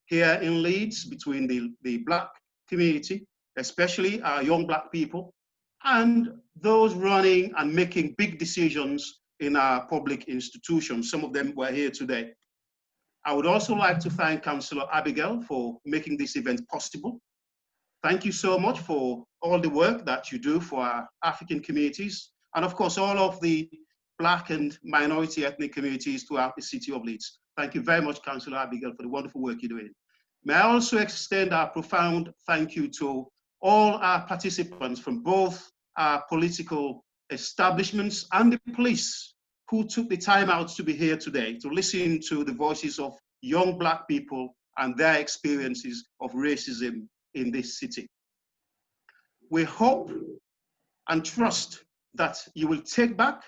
here in Leeds between the Black community, especially our young Black people, and those running and making big decisions in our public institutions. Some of them were here today. I would also like to thank Councillor Abigail for making this event possible. Thank you so much for all the work that you do for our African communities, and of course, all of the Black and minority ethnic communities throughout the city of Leeds. Thank you very much, Councillor Abigail, for the wonderful work you're doing. May I also extend our profound thank you to all our participants from both our political establishments and the police who took the time out to be here today to listen to the voices of young Black people and their experiences of racism in this city. We hope and trust that you will take back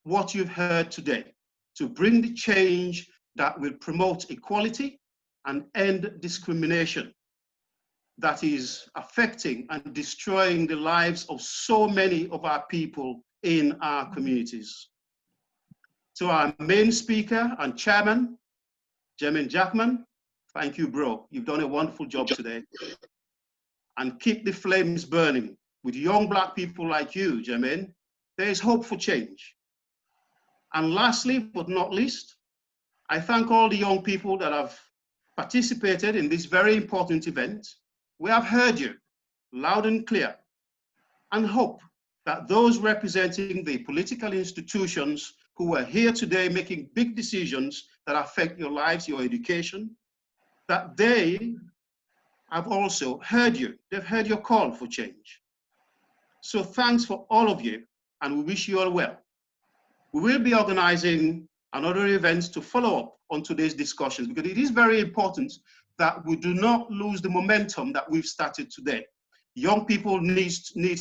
what you've heard today to bring the change that will promote equality and end discrimination that is affecting and destroying the lives of so many of our people in our communities. To our main speaker and chairman, Jermain Jackman, thank you, bro. You've done a wonderful job today. And keep the flames burning. With young Black people like you, Jermain, there is hope for change. And lastly, but not least, I thank all the young people that have participated in this very important event. We have heard you loud and clear, and hope that those representing the political institutions who are here today making big decisions that affect your lives, your education, that they have also heard you. They've heard your call for change. So thanks for all of you, and we wish you all well. We will be organizing another event to follow up on today's discussions, because it is very important that we do not lose the momentum that we've started today. Young people need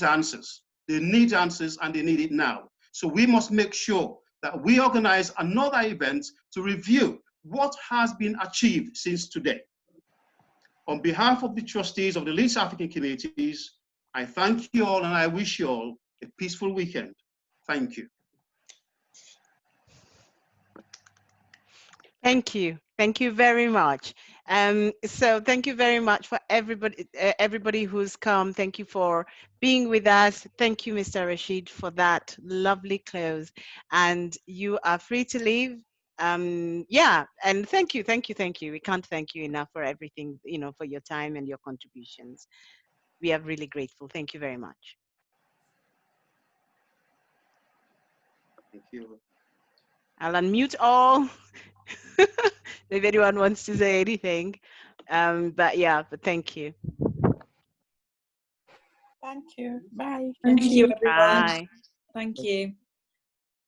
answers. They need answers, and they need it now. So we must make sure that we organize another event to review what has been achieved since today. On behalf of the trustees of the Leeds African Communities, I thank you all and I wish you all a peaceful weekend. Thank you. Thank you. Thank you very much. So thank you very much for everybody who's come. Thank you for being with us. Thank you, Mr. Rashid, for that lovely close. And you are free to leave. Yeah, and thank you. We can't thank you enough for everything, for your time and your contributions. we are really grateful. Thank you very much. Thank you. I'll unmute all if anyone wants to say anything. But yeah, but thank you. Thank you. Bye. Thank you, everyone. Bye. Thank you.